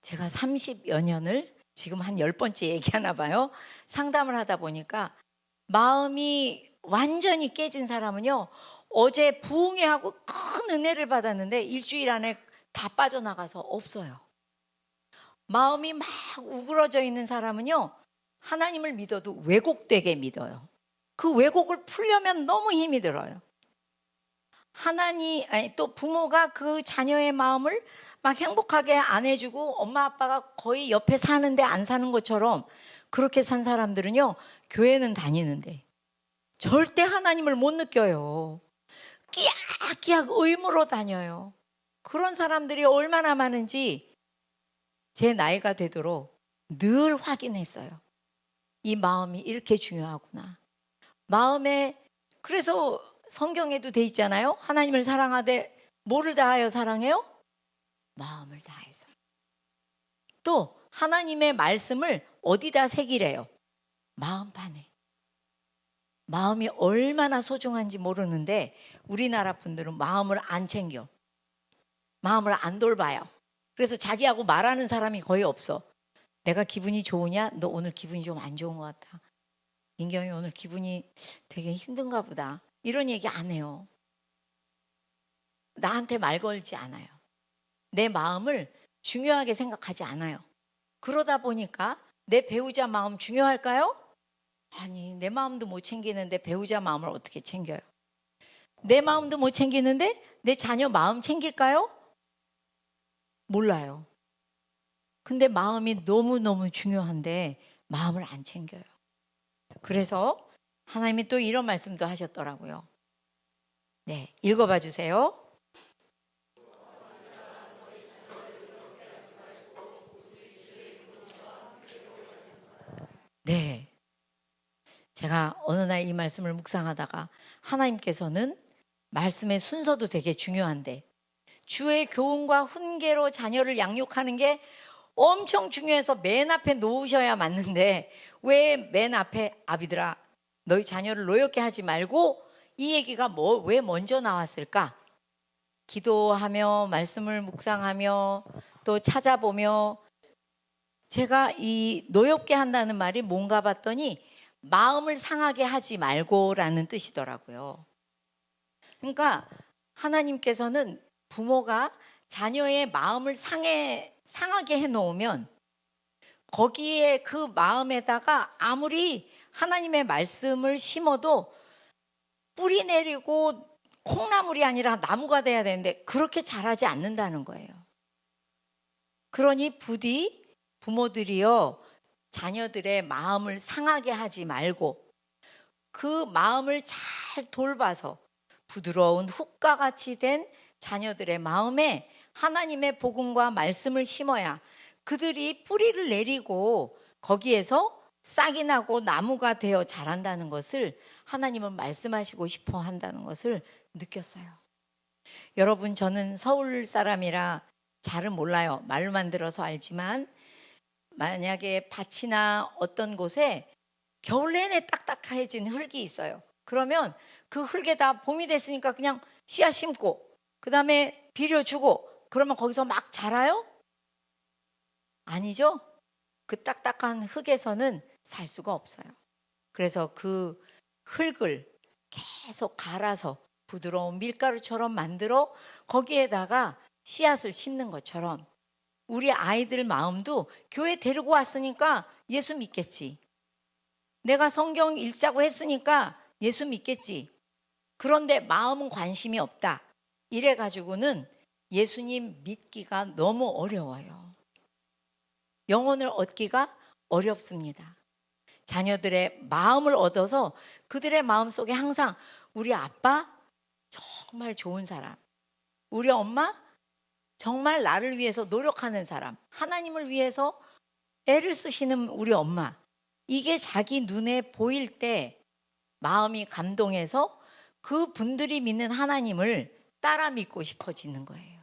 제가 30여 년을 지금 한 10번째 얘기하나 봐요. 상담을 하다 보니까 마음이 완전히 깨진 사람은요, 어제 부흥회 하고 큰 은혜를 받았는데 일주일 안에 다 빠져나가서 없어요. 마음이 막 우그러져 있는 사람은요, 하나님을 믿어도 왜곡되게 믿어요. 그 왜곡을 풀려면 너무 힘이 들어요. 또 부모가 그 자녀의 마음을 막 행복하게 안 해주고 엄마 아빠가 거의 옆에 사는데 안 사는 것처럼 그렇게 산 사람들은요, 교회는 다니는데 절대 하나님을 못 느껴요. 끼약끼약 의무로 다녀요. 그런 사람들이 얼마나 많은지 제 나이가 되도록 늘 확인했어요. 이 마음이 이렇게 중요하구나. 그래서 성경에도 돼 있잖아요. 하나님을 사랑하되 뭐를 다하여 사랑해요? 마음을 다해서. 또 하나님의 말씀을 어디다 새기래요? 마음판에. 마음이 얼마나 소중한지 모르는데 우리나라 분들은 마음을 안 챙겨. 마음을 안 돌봐요. 그래서 자기하고 말하는 사람이 거의 없어. 내가 기분이 좋으냐? 너 오늘 기분이 좀 안 좋은 것 같아. 인경이 오늘 기분이 되게 힘든가 보다. 이런 얘기 안 해요. 나한테 말 걸지 않아요. 내 마음을 중요하게 생각하지 않아요. 그러다 보니까 내 배우자 마음 중요할까요? 아니, 내 마음도 못 챙기는데 배우자 마음을 어떻게 챙겨요? 내 마음도 못 챙기는데 내 자녀 마음 챙길까요? 몰라요. 근데 마음이 너무너무 중요한데 마음을 안 챙겨요. 그래서 하나님이 또 이런 말씀도 하셨더라고요. 네, 읽어봐 주세요. 네. 제가 어느 날 이 말씀을 묵상하다가 하나님께서는 말씀의 순서도 되게 중요한데 주의 교훈과 훈계로 자녀를 양육하는 게 엄청 중요해서 맨 앞에 놓으셔야 맞는데 왜 맨 앞에 아비들아 너희 자녀를 노엽게 하지 말고 이 얘기가 왜 먼저 나왔을까? 기도하며 말씀을 묵상하며 또 찾아보며 제가 이 노엽게 한다는 말이 뭔가 봤더니 마음을 상하게 하지 말고라는 뜻이더라고요. 그러니까 하나님께서는 부모가 자녀의 마음을 상하게 해놓으면 거기에 그 마음에다가 아무리 하나님의 말씀을 심어도 뿌리 내리고 콩나물이 아니라 나무가 돼야 되는데 그렇게 자라지 않는다는 거예요. 그러니 부디 부모들이요 자녀들의 마음을 상하게 하지 말고 그 마음을 잘 돌봐서 부드러운 흙과 같이 된 자녀들의 마음에 하나님의 복음과 말씀을 심어야 그들이 뿌리를 내리고 거기에서 싹이 나고 나무가 되어 자란다는 것을 하나님은 말씀하시고 싶어 한다는 것을 느꼈어요. 여러분, 저는 서울 사람이라 잘은 몰라요. 말로만 들어서 알지만 만약에 밭이나 어떤 곳에 겨울 내내 딱딱해진 흙이 있어요. 그러면 그 흙에다 봄이 됐으니까 그냥 씨앗 심고 그 다음에 비료 주고 그러면 거기서 막 자라요? 아니죠? 그 딱딱한 흙에서는 살 수가 없어요. 그래서 그 흙을 계속 갈아서 부드러운 밀가루처럼 만들어 거기에다가 씨앗을 심는 것처럼 우리 아이들 마음도 교회 데리고 왔으니까 예수 믿겠지. 내가 성경 읽자고 했으니까 예수 믿겠지. 그런데 마음은 관심이 없다. 이래가지고는 예수님 믿기가 너무 어려워요. 영혼을 얻기가 어렵습니다. 자녀들의 마음을 얻어서 그들의 마음속에 항상 우리 아빠 정말 좋은 사람, 우리 엄마 정말 나를 위해서 노력하는 사람, 하나님을 위해서 애를 쓰시는 우리 엄마, 이게 자기 눈에 보일 때 마음이 감동해서 그 분들이 믿는 하나님을 따라 믿고 싶어지는 거예요.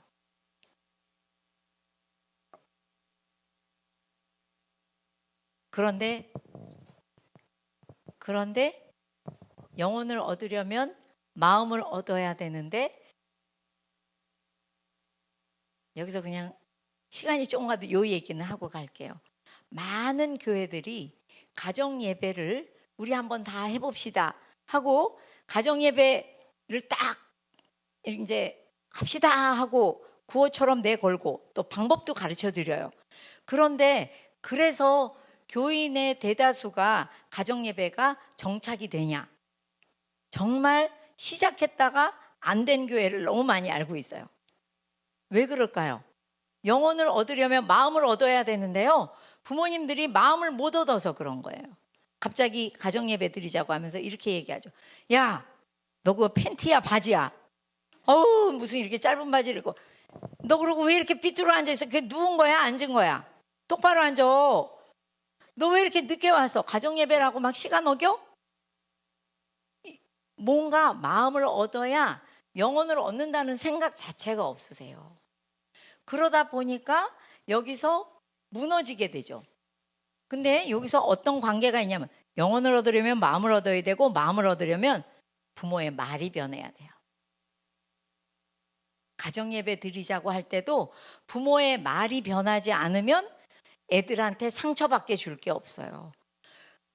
그런데 영혼을 얻으려면 마음을 얻어야 되는데 여기서 그냥 시간이 조금 가도 요 얘기는 하고 갈게요. 많은 교회들이 가정 예배를 우리 한번 다 해봅시다 하고 가정 예배를 딱 이제 합시다 하고 구호처럼 내걸고 또 방법도 가르쳐 드려요. 그런데 그래서 교인의 대다수가 가정 예배가 정착이 되냐? 정말 시작했다가 안 된 교회를 너무 많이 알고 있어요. 왜 그럴까요? 영혼을 얻으려면 마음을 얻어야 되는데요. 부모님들이 마음을 못 얻어서 그런 거예요. 갑자기 가정 예배 드리자고 하면서 이렇게 얘기하죠. 야, 너 그거 팬티야 바지야? 어우, 무슨 이렇게 짧은 바지를 입고 너 그러고 왜 이렇게 삐뚤어 앉아있어? 그게 누운 거야 앉은 거야? 똑바로 앉아. 너 왜 이렇게 늦게 와서 가정 예배라고 막 시간 어겨? 뭔가 마음을 얻어야 영혼을 얻는다는 생각 자체가 없으세요. 그러다 보니까 여기서 무너지게 되죠. 근데 여기서 어떤 관계가 있냐면 영혼을 얻으려면 마음을 얻어야 되고 마음을 얻으려면 부모의 말이 변해야 돼요. 가정예배 드리자고 할 때도 부모의 말이 변하지 않으면 애들한테 상처받게 줄 게 없어요.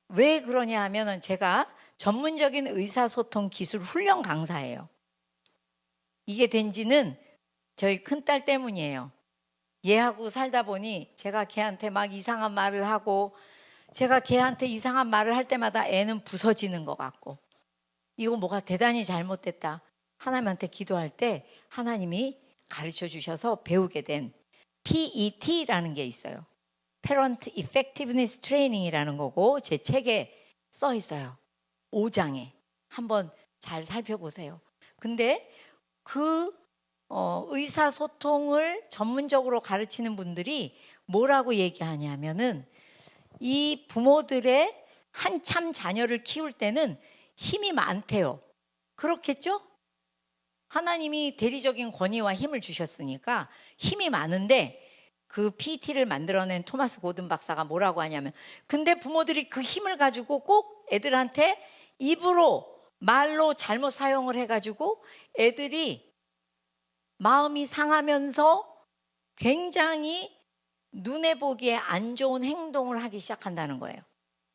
왜 그러냐 하면은 제가 전문적인 의사소통 기술 훈련 강사예요. 이게 된 지는 저희 큰딸 때문이에요. 얘하고 살다 보니 제가 걔한테 막 이상한 말을 하고 제가 걔한테 이상한 말을 할 때마다 애는 부서지는 것 같고 이거 뭐가 대단히 잘못됐다. 하나님한테 기도할 때 하나님이 가르쳐 주셔서 배우게 된 PET라는 게 있어요. Parent Effectiveness Training이라는 거고 제 책에 써 있어요. 5장에 한번 잘 살펴보세요. 근데 그 의사소통을 전문적으로 가르치는 분들이 뭐라고 얘기하냐면은 이 부모들의 한참 자녀를 키울 때는 힘이 많대요. 그렇겠죠? 하나님이 대리적인 권위와 힘을 주셨으니까 힘이 많은데 그 PT를 만들어낸 토마스 고든 박사가 뭐라고 하냐면 근데 부모들이 그 힘을 가지고 꼭 애들한테 입으로 말로 잘못 사용을 해가지고 애들이 마음이 상하면서 굉장히 눈에 보기에 안 좋은 행동을 하기 시작한다는 거예요.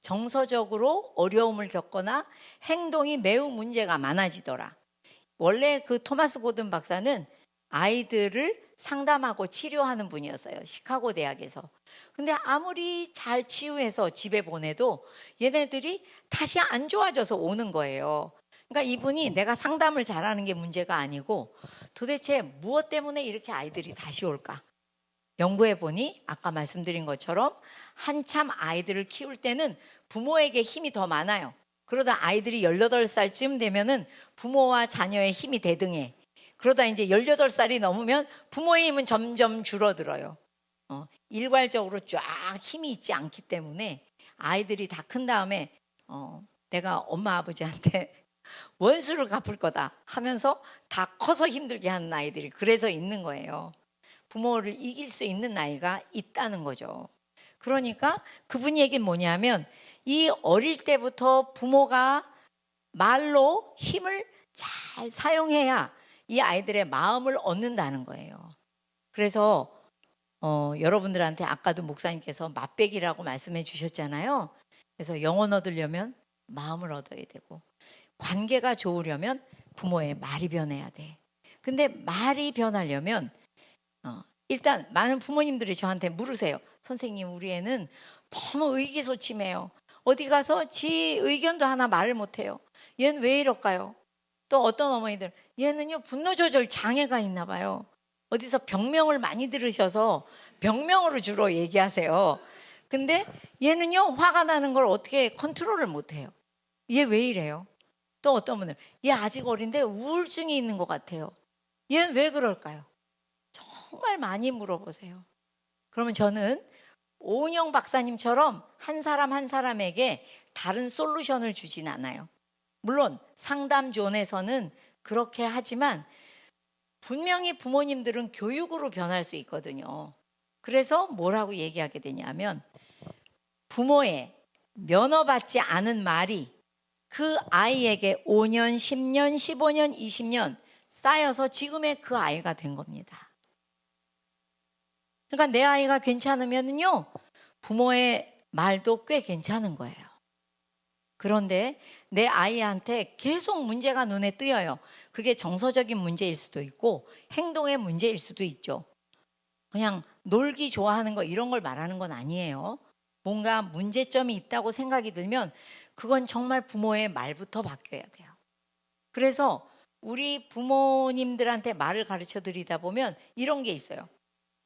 정서적으로 어려움을 겪거나 행동이 매우 문제가 많아지더라. 원래 그 토마스 고든 박사는 아이들을 상담하고 치료하는 분이었어요. 시카고 대학에서. 근데 아무리 잘 치유해서 집에 보내도 얘네들이 다시 안 좋아져서 오는 거예요. 그러니까 이분이 내가 상담을 잘하는 게 문제가 아니고 도대체 무엇 때문에 이렇게 아이들이 다시 올까? 연구해 보니 아까 말씀드린 것처럼 한참 아이들을 키울 때는 부모에게 힘이 더 많아요. 그러다 아이들이 18살쯤 되면은 부모와 자녀의 힘이 대등해. 그러다 이제 18살이 넘으면 부모의 힘은 점점 줄어들어요. 일괄적으로 쫙 힘이 있지 않기 때문에 아이들이 다 큰 다음에 내가 엄마 아버지한테 원수를 갚을 거다 하면서 다 커서 힘들게 하는 아이들이 그래서 있는 거예요. 부모를 이길 수 있는 나이가 있다는 거죠. 그러니까 그분 얘기는 뭐냐면 이 어릴 때부터 부모가 말로 힘을 잘 사용해야 이 아이들의 마음을 얻는다는 거예요. 그래서 여러분들한테 아까도 목사님께서 맛배기라고 말씀해 주셨잖아요. 그래서 영혼 얻으려면 마음을 얻어야 되고 관계가 좋으려면 부모의 말이 변해야 돼. 근데 말이 변하려면 일단 많은 부모님들이 저한테 물으세요. 선생님, 우리 애는 너무 의기소침해요. 어디 가서 지 의견도 하나 말을 못해요. 얘는 왜 이럴까요? 또 어떤 어머니들 얘는요 분노 조절 장애가 있나 봐요. 어디서 병명을 많이 들으셔서 병명으로 주로 얘기하세요. 근데 얘는요 화가 나는 걸 어떻게 컨트롤을 못해요. 얘 왜 이래요? 또 어떤 분들 얘 아직 어린데 우울증이 있는 것 같아요. 얘는 왜 그럴까요? 정말 많이 물어보세요. 그러면 저는 오은영 박사님처럼 한 사람 한 사람에게 다른 솔루션을 주진 않아요. 물론 상담존에서는 그렇게 하지만 분명히 부모님들은 교육으로 변할 수 있거든요. 그래서 뭐라고 얘기하게 되냐면 부모의 면허받지 않은 말이 그 아이에게 5년, 10년, 15년, 20년 쌓여서 지금의 그 아이가 된 겁니다. 그러니까 내 아이가 괜찮으면요, 부모의 말도 꽤 괜찮은 거예요. 그런데 내 아이한테 계속 문제가 눈에 띄어요. 그게 정서적인 문제일 수도 있고 행동의 문제일 수도 있죠. 그냥 놀기 좋아하는 거 이런 걸 말하는 건 아니에요. 뭔가 문제점이 있다고 생각이 들면 그건 정말 부모의 말부터 바뀌어야 돼요. 그래서 우리 부모님들한테 말을 가르쳐 드리다 보면 이런 게 있어요.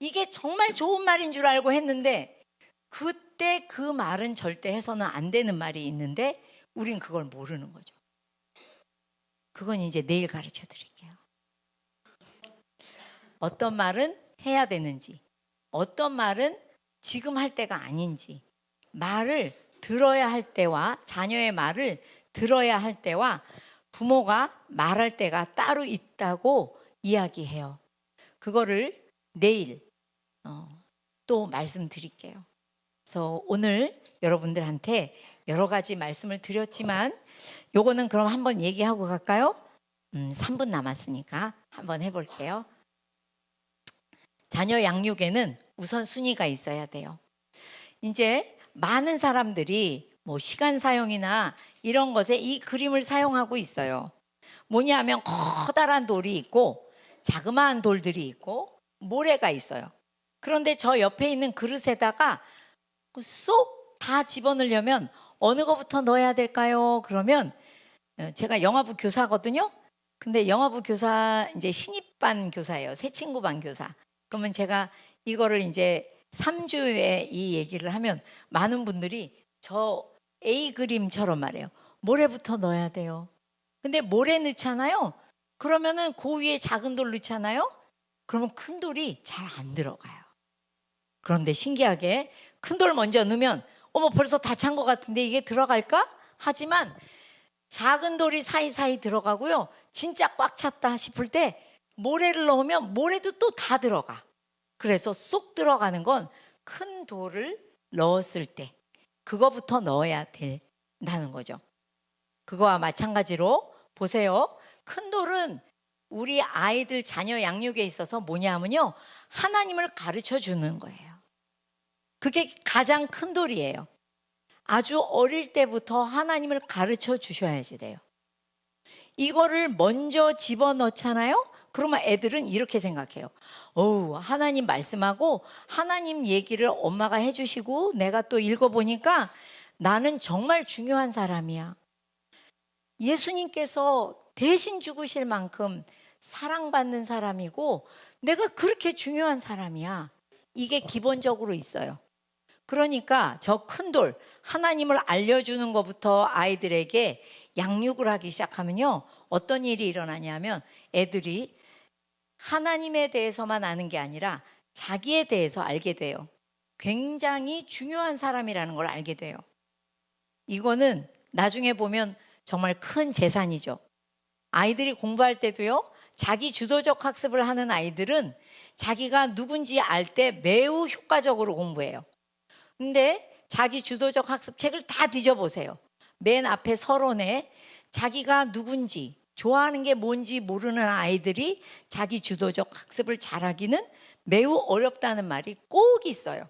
이게 정말 좋은 말인 줄 알고 했는데 그때 그 말은 절대 해서는 안 되는 말이 있는데 우린 그걸 모르는 거죠. 그건 이제 내일 가르쳐 드릴게요. 어떤 말은 해야 되는지, 어떤 말은 지금 할 때가 아닌지, 말을 들어야 할 때와 자녀의 말을 들어야 할 때와 부모가 말할 때가 따로 있다고 이야기해요. 그거를 내일 또 말씀드릴게요. 그래서 오늘 여러분들한테 여러 가지 말씀을 드렸지만 요거는 그럼 한번 얘기하고 갈까요? 3분 남았으니까 한번 해볼게요. 자녀 양육에는 우선 순위가 있어야 돼요. 이제 많은 사람들이 뭐 시간 사용이나 이런 것에 이 그림을 사용하고 있어요. 뭐냐 하면 커다란 돌이 있고 자그마한 돌들이 있고 모래가 있어요. 그런데 저 옆에 있는 그릇에다가 쏙 다 집어넣으려면 어느 거부터 넣어야 될까요? 그러면 제가 영화부 교사거든요. 근데 영화부 교사 이제 신입반 교사예요. 새 친구반 교사. 그러면 제가 이거를 이제 3주에 이 얘기를 하면 많은 분들이 저 A 그림처럼 말해요. 모래부터 넣어야 돼요. 근데 모래 넣잖아요. 그러면은 그 위에 작은 돌 넣잖아요. 그러면 큰 돌이 잘 안 들어가요. 그런데 신기하게 큰 돌 먼저 넣으면 어머 벌써 다 찬 것 같은데 이게 들어갈까? 하지만 작은 돌이 사이사이 들어가고요. 진짜 꽉 찼다 싶을 때 모래를 넣으면 모래도 또 다 들어가. 그래서 쏙 들어가는 건 큰 돌을 넣었을 때 그거부터 넣어야 된다는 거죠. 그거와 마찬가지로 보세요. 큰 돌은 우리 아이들 자녀 양육에 있어서 뭐냐면요, 하나님을 가르쳐 주는 거예요. 그게 가장 큰 돌이에요. 아주 어릴 때부터 하나님을 가르쳐 주셔야지 돼요. 이거를 먼저 집어넣잖아요. 그러면 애들은 이렇게 생각해요. 어우, 하나님 말씀하고 하나님 얘기를 엄마가 해주시고 내가 또 읽어보니까 나는 정말 중요한 사람이야. 예수님께서 대신 죽으실 만큼 사랑받는 사람이고 내가 그렇게 중요한 사람이야. 이게 기본적으로 있어요. 그러니까 저 큰 돌, 하나님을 알려주는 것부터 아이들에게 양육을 하기 시작하면요, 어떤 일이 일어나냐면 애들이 하나님에 대해서만 아는 게 아니라 자기에 대해서 알게 돼요. 굉장히 중요한 사람이라는 걸 알게 돼요. 이거는 나중에 보면 정말 큰 재산이죠. 아이들이 공부할 때도요, 자기 주도적 학습을 하는 아이들은 자기가 누군지 알 때 매우 효과적으로 공부해요. 근데 자기 주도적 학습 책을 다 뒤져보세요. 맨 앞에 서론에 자기가 누군지, 좋아하는 게 뭔지 모르는 아이들이 자기 주도적 학습을 잘하기는 매우 어렵다는 말이 꼭 있어요.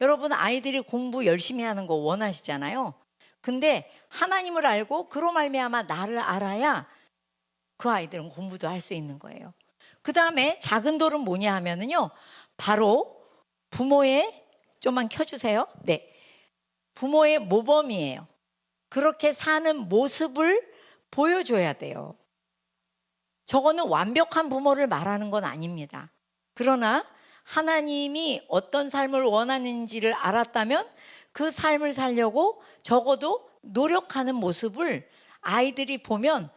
여러분, 아이들이 공부 열심히 하는 거 원하시잖아요. 근데 하나님을 알고 그로 말미암아 나를 알아야 그 아이들은 공부도 할 수 있는 거예요. 그 다음에 작은 돌은 뭐냐 하면은요, 바로 부모의, 좀만 켜주세요. 네, 부모의 모범이에요. 그렇게 사는 모습을 보여줘야 돼요. 저거는 완벽한 부모를 말하는 건 아닙니다. 그러나 하나님이 어떤 삶을 원하는지를 알았다면 그 삶을 살려고 적어도 노력하는 모습을 아이들이 보면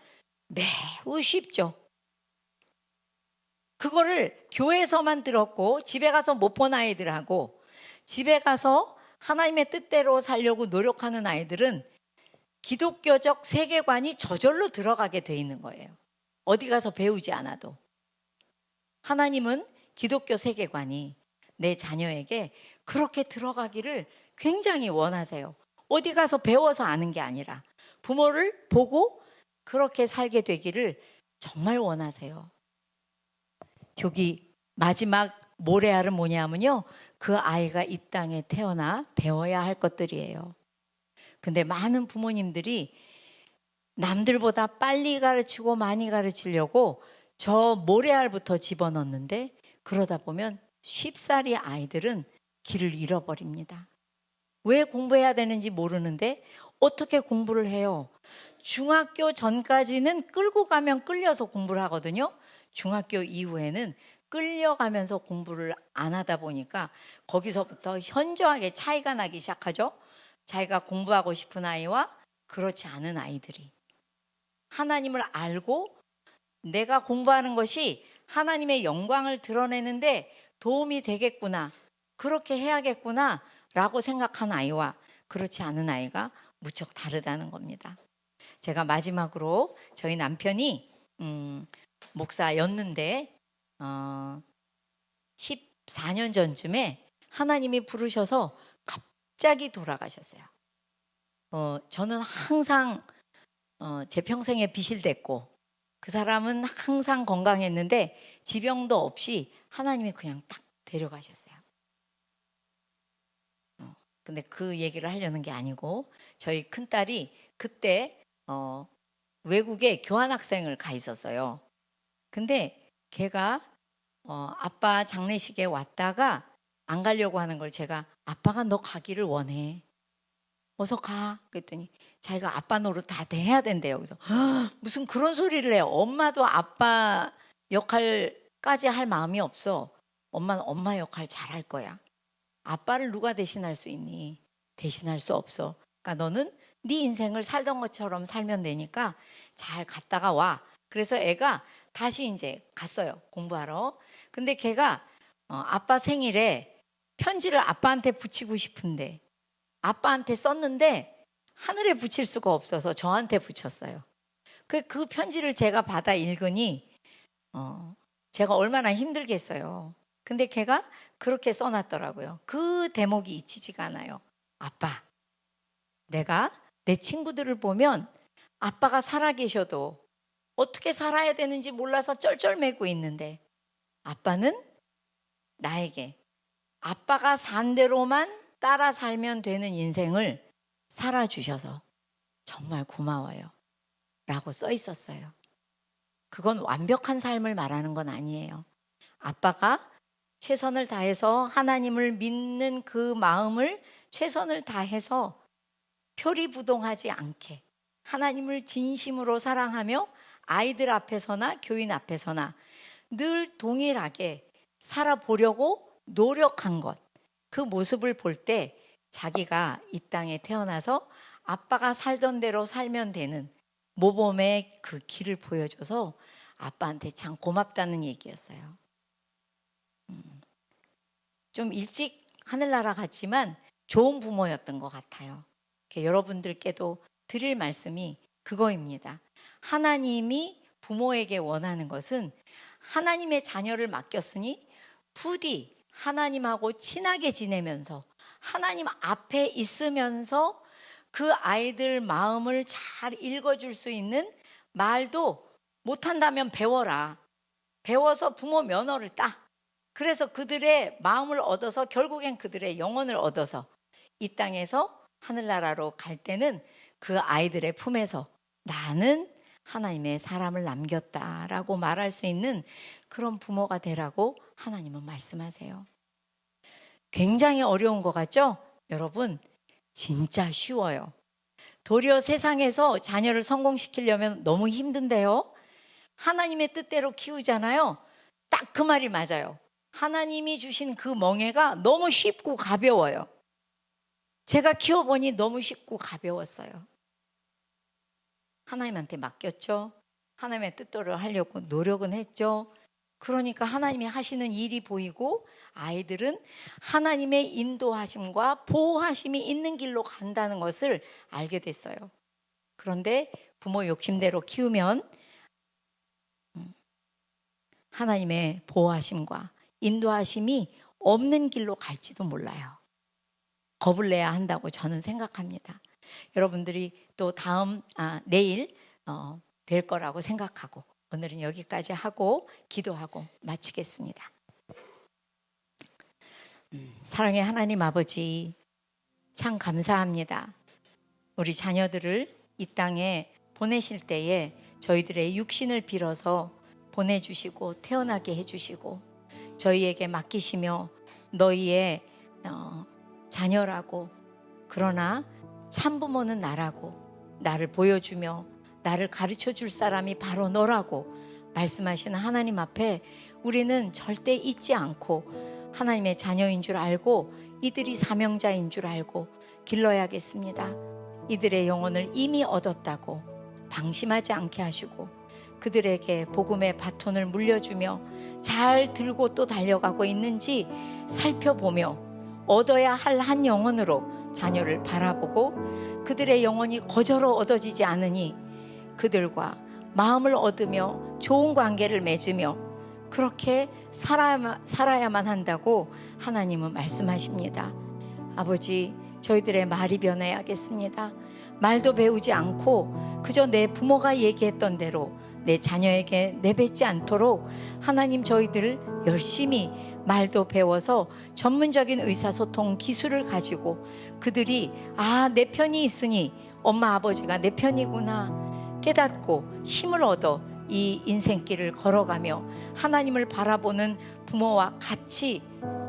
매우 쉽죠. 그거를 교회에서만 들었고 집에 가서 못 본 아이들하고 집에 가서 하나님의 뜻대로 살려고 노력하는 아이들은 기독교적 세계관이 저절로 들어가게 돼 있는 거예요. 어디 가서 배우지 않아도. 하나님은 기독교 세계관이 내 자녀에게 그렇게 들어가기를 굉장히 원하세요. 어디 가서 배워서 아는 게 아니라 부모를 보고 그렇게 살게 되기를 정말 원하세요. 저기 마지막 모래알은 뭐냐면요, 그 아이가 이 땅에 태어나 배워야 할 것들이에요. 근데 많은 부모님들이 남들보다 빨리 가르치고 많이 가르치려고 저 모래알부터 집어넣는데, 그러다 보면 쉽사리 아이들은 길을 잃어버립니다. 왜 공부해야 되는지 모르는데 어떻게 공부를 해요? 중학교 전까지는 끌고 가면 끌려서 공부를 하거든요. 중학교 이후에는 끌려가면서 공부를 안 하다 보니까 거기서부터 현저하게 차이가 나기 시작하죠. 자기가 공부하고 싶은 아이와 그렇지 않은 아이들이. 하나님을 알고 내가 공부하는 것이 하나님의 영광을 드러내는데 도움이 되겠구나, 그렇게 해야겠구나 라고 생각한 아이와 그렇지 않은 아이가 무척 다르다는 겁니다. 제가 마지막으로 저희 남편이 목사였는데 14년 전쯤에 하나님이 부르셔서 갑자기 돌아가셨어요. 저는 항상 제 평생에 비실댔고, 그 사람은 항상 건강했는데 지병도 없이 하나님이 그냥 딱 데려가셨어요. 근데 그 얘기를 하려는 게 아니고, 저희 큰딸이 그때 외국에 교환학생을 가 있었어요. 근데 걔가 아빠 장례식에 왔다가 안 가려고 하는 걸 제가, 아빠가 너 가기를 원해, 어서 가. 그랬더니 자기가 아빠 노릇 다 해야 된대요. 그래서 무슨 그런 소리를 해요. 엄마도 아빠 역할까지 할 마음이 없어. 엄마는 엄마 역할 잘할 거야. 아빠를 누가 대신할 수 있니? 대신할 수 없어. 그러니까 너는 네 인생을 살던 것처럼 살면 되니까 잘 갔다가 와. 그래서 애가 다시 이제 갔어요, 공부하러. 근데 걔가 아빠 생일에 편지를 아빠한테 붙이고 싶은데 아빠한테 썼는데 하늘에 붙일 수가 없어서 저한테 붙였어요. 그 편지를 제가 받아 읽으니 제가 얼마나 힘들겠어요. 근데 걔가 그렇게 써놨더라고요. 그 대목이 잊히지가 않아요. 아빠, 내가 내 친구들을 보면 아빠가 살아계셔도 어떻게 살아야 되는지 몰라서 쩔쩔매고 있는데, 아빠는 나에게 아빠가 산 대로만 따라 살면 되는 인생을 살아주셔서 정말 고마워요 라고 써 있었어요. 그건 완벽한 삶을 말하는 건 아니에요. 아빠가 최선을 다해서 하나님을 믿는 그 마음을 최선을 다해서 표리부동하지 않게 하나님을 진심으로 사랑하며 아이들 앞에서나 교인 앞에서나 늘 동일하게 살아보려고 노력한 것, 그 모습을 볼 때 자기가 이 땅에 태어나서 아빠가 살던 대로 살면 되는 모범의 그 길을 보여줘서 아빠한테 참 고맙다는 얘기였어요. 좀 일찍 하늘나라 갔지만 좋은 부모였던 것 같아요. 여러분들께도 드릴 말씀이 그거입니다. 하나님이 부모에게 원하는 것은 하나님의 자녀를 맡겼으니 부디 하나님하고 친하게 지내면서 하나님 앞에 있으면서 그 아이들 마음을 잘 읽어줄 수 있는 말도 못한다면 배워라. 배워서 부모 면허를 따. 그래서 그들의 마음을 얻어서 결국엔 그들의 영혼을 얻어서 이 땅에서 하늘나라로 갈 때는 그 아이들의 품에서 나는 하나님의 사람을 남겼다라고 말할 수 있는 그런 부모가 되라고 하나님은 말씀하세요. 굉장히 어려운 것 같죠? 여러분, 진짜 쉬워요. 도리어 세상에서 자녀를 성공시키려면 너무 힘든데요. 하나님의 뜻대로 키우잖아요. 딱 그 말이 맞아요. 하나님이 주신 그 멍에가 너무 쉽고 가벼워요. 제가 키워보니 너무 쉽고 가벼웠어요. 하나님한테 맡겼죠. 하나님의 뜻대로 하려고 노력은 했죠. 그러니까 하나님이 하시는 일이 보이고 아이들은 하나님의 인도하심과 보호하심이 있는 길로 간다는 것을 알게 됐어요. 그런데 부모 욕심대로 키우면 하나님의 보호하심과 인도하심이 없는 길로 갈지도 몰라요. 겁을 내야 한다고 저는 생각합니다. 여러분들이 또 내일 뵐 거라고 생각하고 오늘은 여기까지 하고 기도하고 마치겠습니다. 사랑의 하나님 아버지, 참 감사합니다. 우리 자녀들을 이 땅에 보내실 때에 저희들의 육신을 빌어서 보내주시고 태어나게 해주시고 저희에게 맡기시며 너희의 자녀라고, 그러나 참부모는 나라고, 나를 보여주며 나를 가르쳐 줄 사람이 바로 너라고 말씀하시는 하나님 앞에 우리는 절대 잊지 않고 하나님의 자녀인 줄 알고 이들이 사명자인 줄 알고 길러야겠습니다. 이들의 영혼을 이미 얻었다고 방심하지 않게 하시고 그들에게 복음의 바톤을 물려주며 잘 들고 또 달려가고 있는지 살펴보며 얻어야 할 한 영혼으로 자녀를 바라보고 그들의 영혼이 거저로 얻어지지 않으니 그들과 마음을 얻으며 좋은 관계를 맺으며 그렇게 살아야만 한다고 하나님은 말씀하십니다. 아버지, 저희들의 말이 변해야겠습니다. 말도 배우지 않고 그저 내 부모가 얘기했던 대로 내 자녀에게 내뱉지 않도록 하나님, 저희들 열심히 말도 배워서 전문적인 의사소통 기술을 가지고 그들이 내 편이 있으니 엄마 아버지가 내 편이구나 깨닫고 힘을 얻어 이 인생길을 걸어가며 하나님을 바라보는 부모와 같이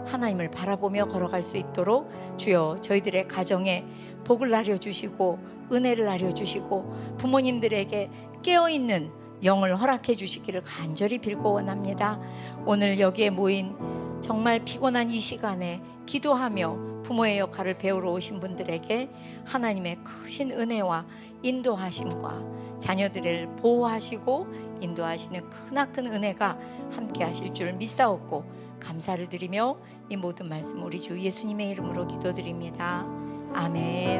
하나님을 바라보며 걸어갈 수 있도록 주여 저희들의 가정에 복을 나려주시고 은혜를 나려주시고 부모님들에게 깨어있는 영을 허락해 주시기를 간절히 빌고 원합니다. 오늘 여기에 모인 정말 피곤한 이 시간에 기도하며 부모의 역할을 배우러 오신 분들에게 하나님의 크신 은혜와 인도하심과 자녀들을 보호하시고 인도하시는 크나큰 은혜가 함께 하실 줄 믿사옵고 감사를 드리며 이 모든 말씀 우리 주 예수님의 이름으로 기도드립니다. 아멘.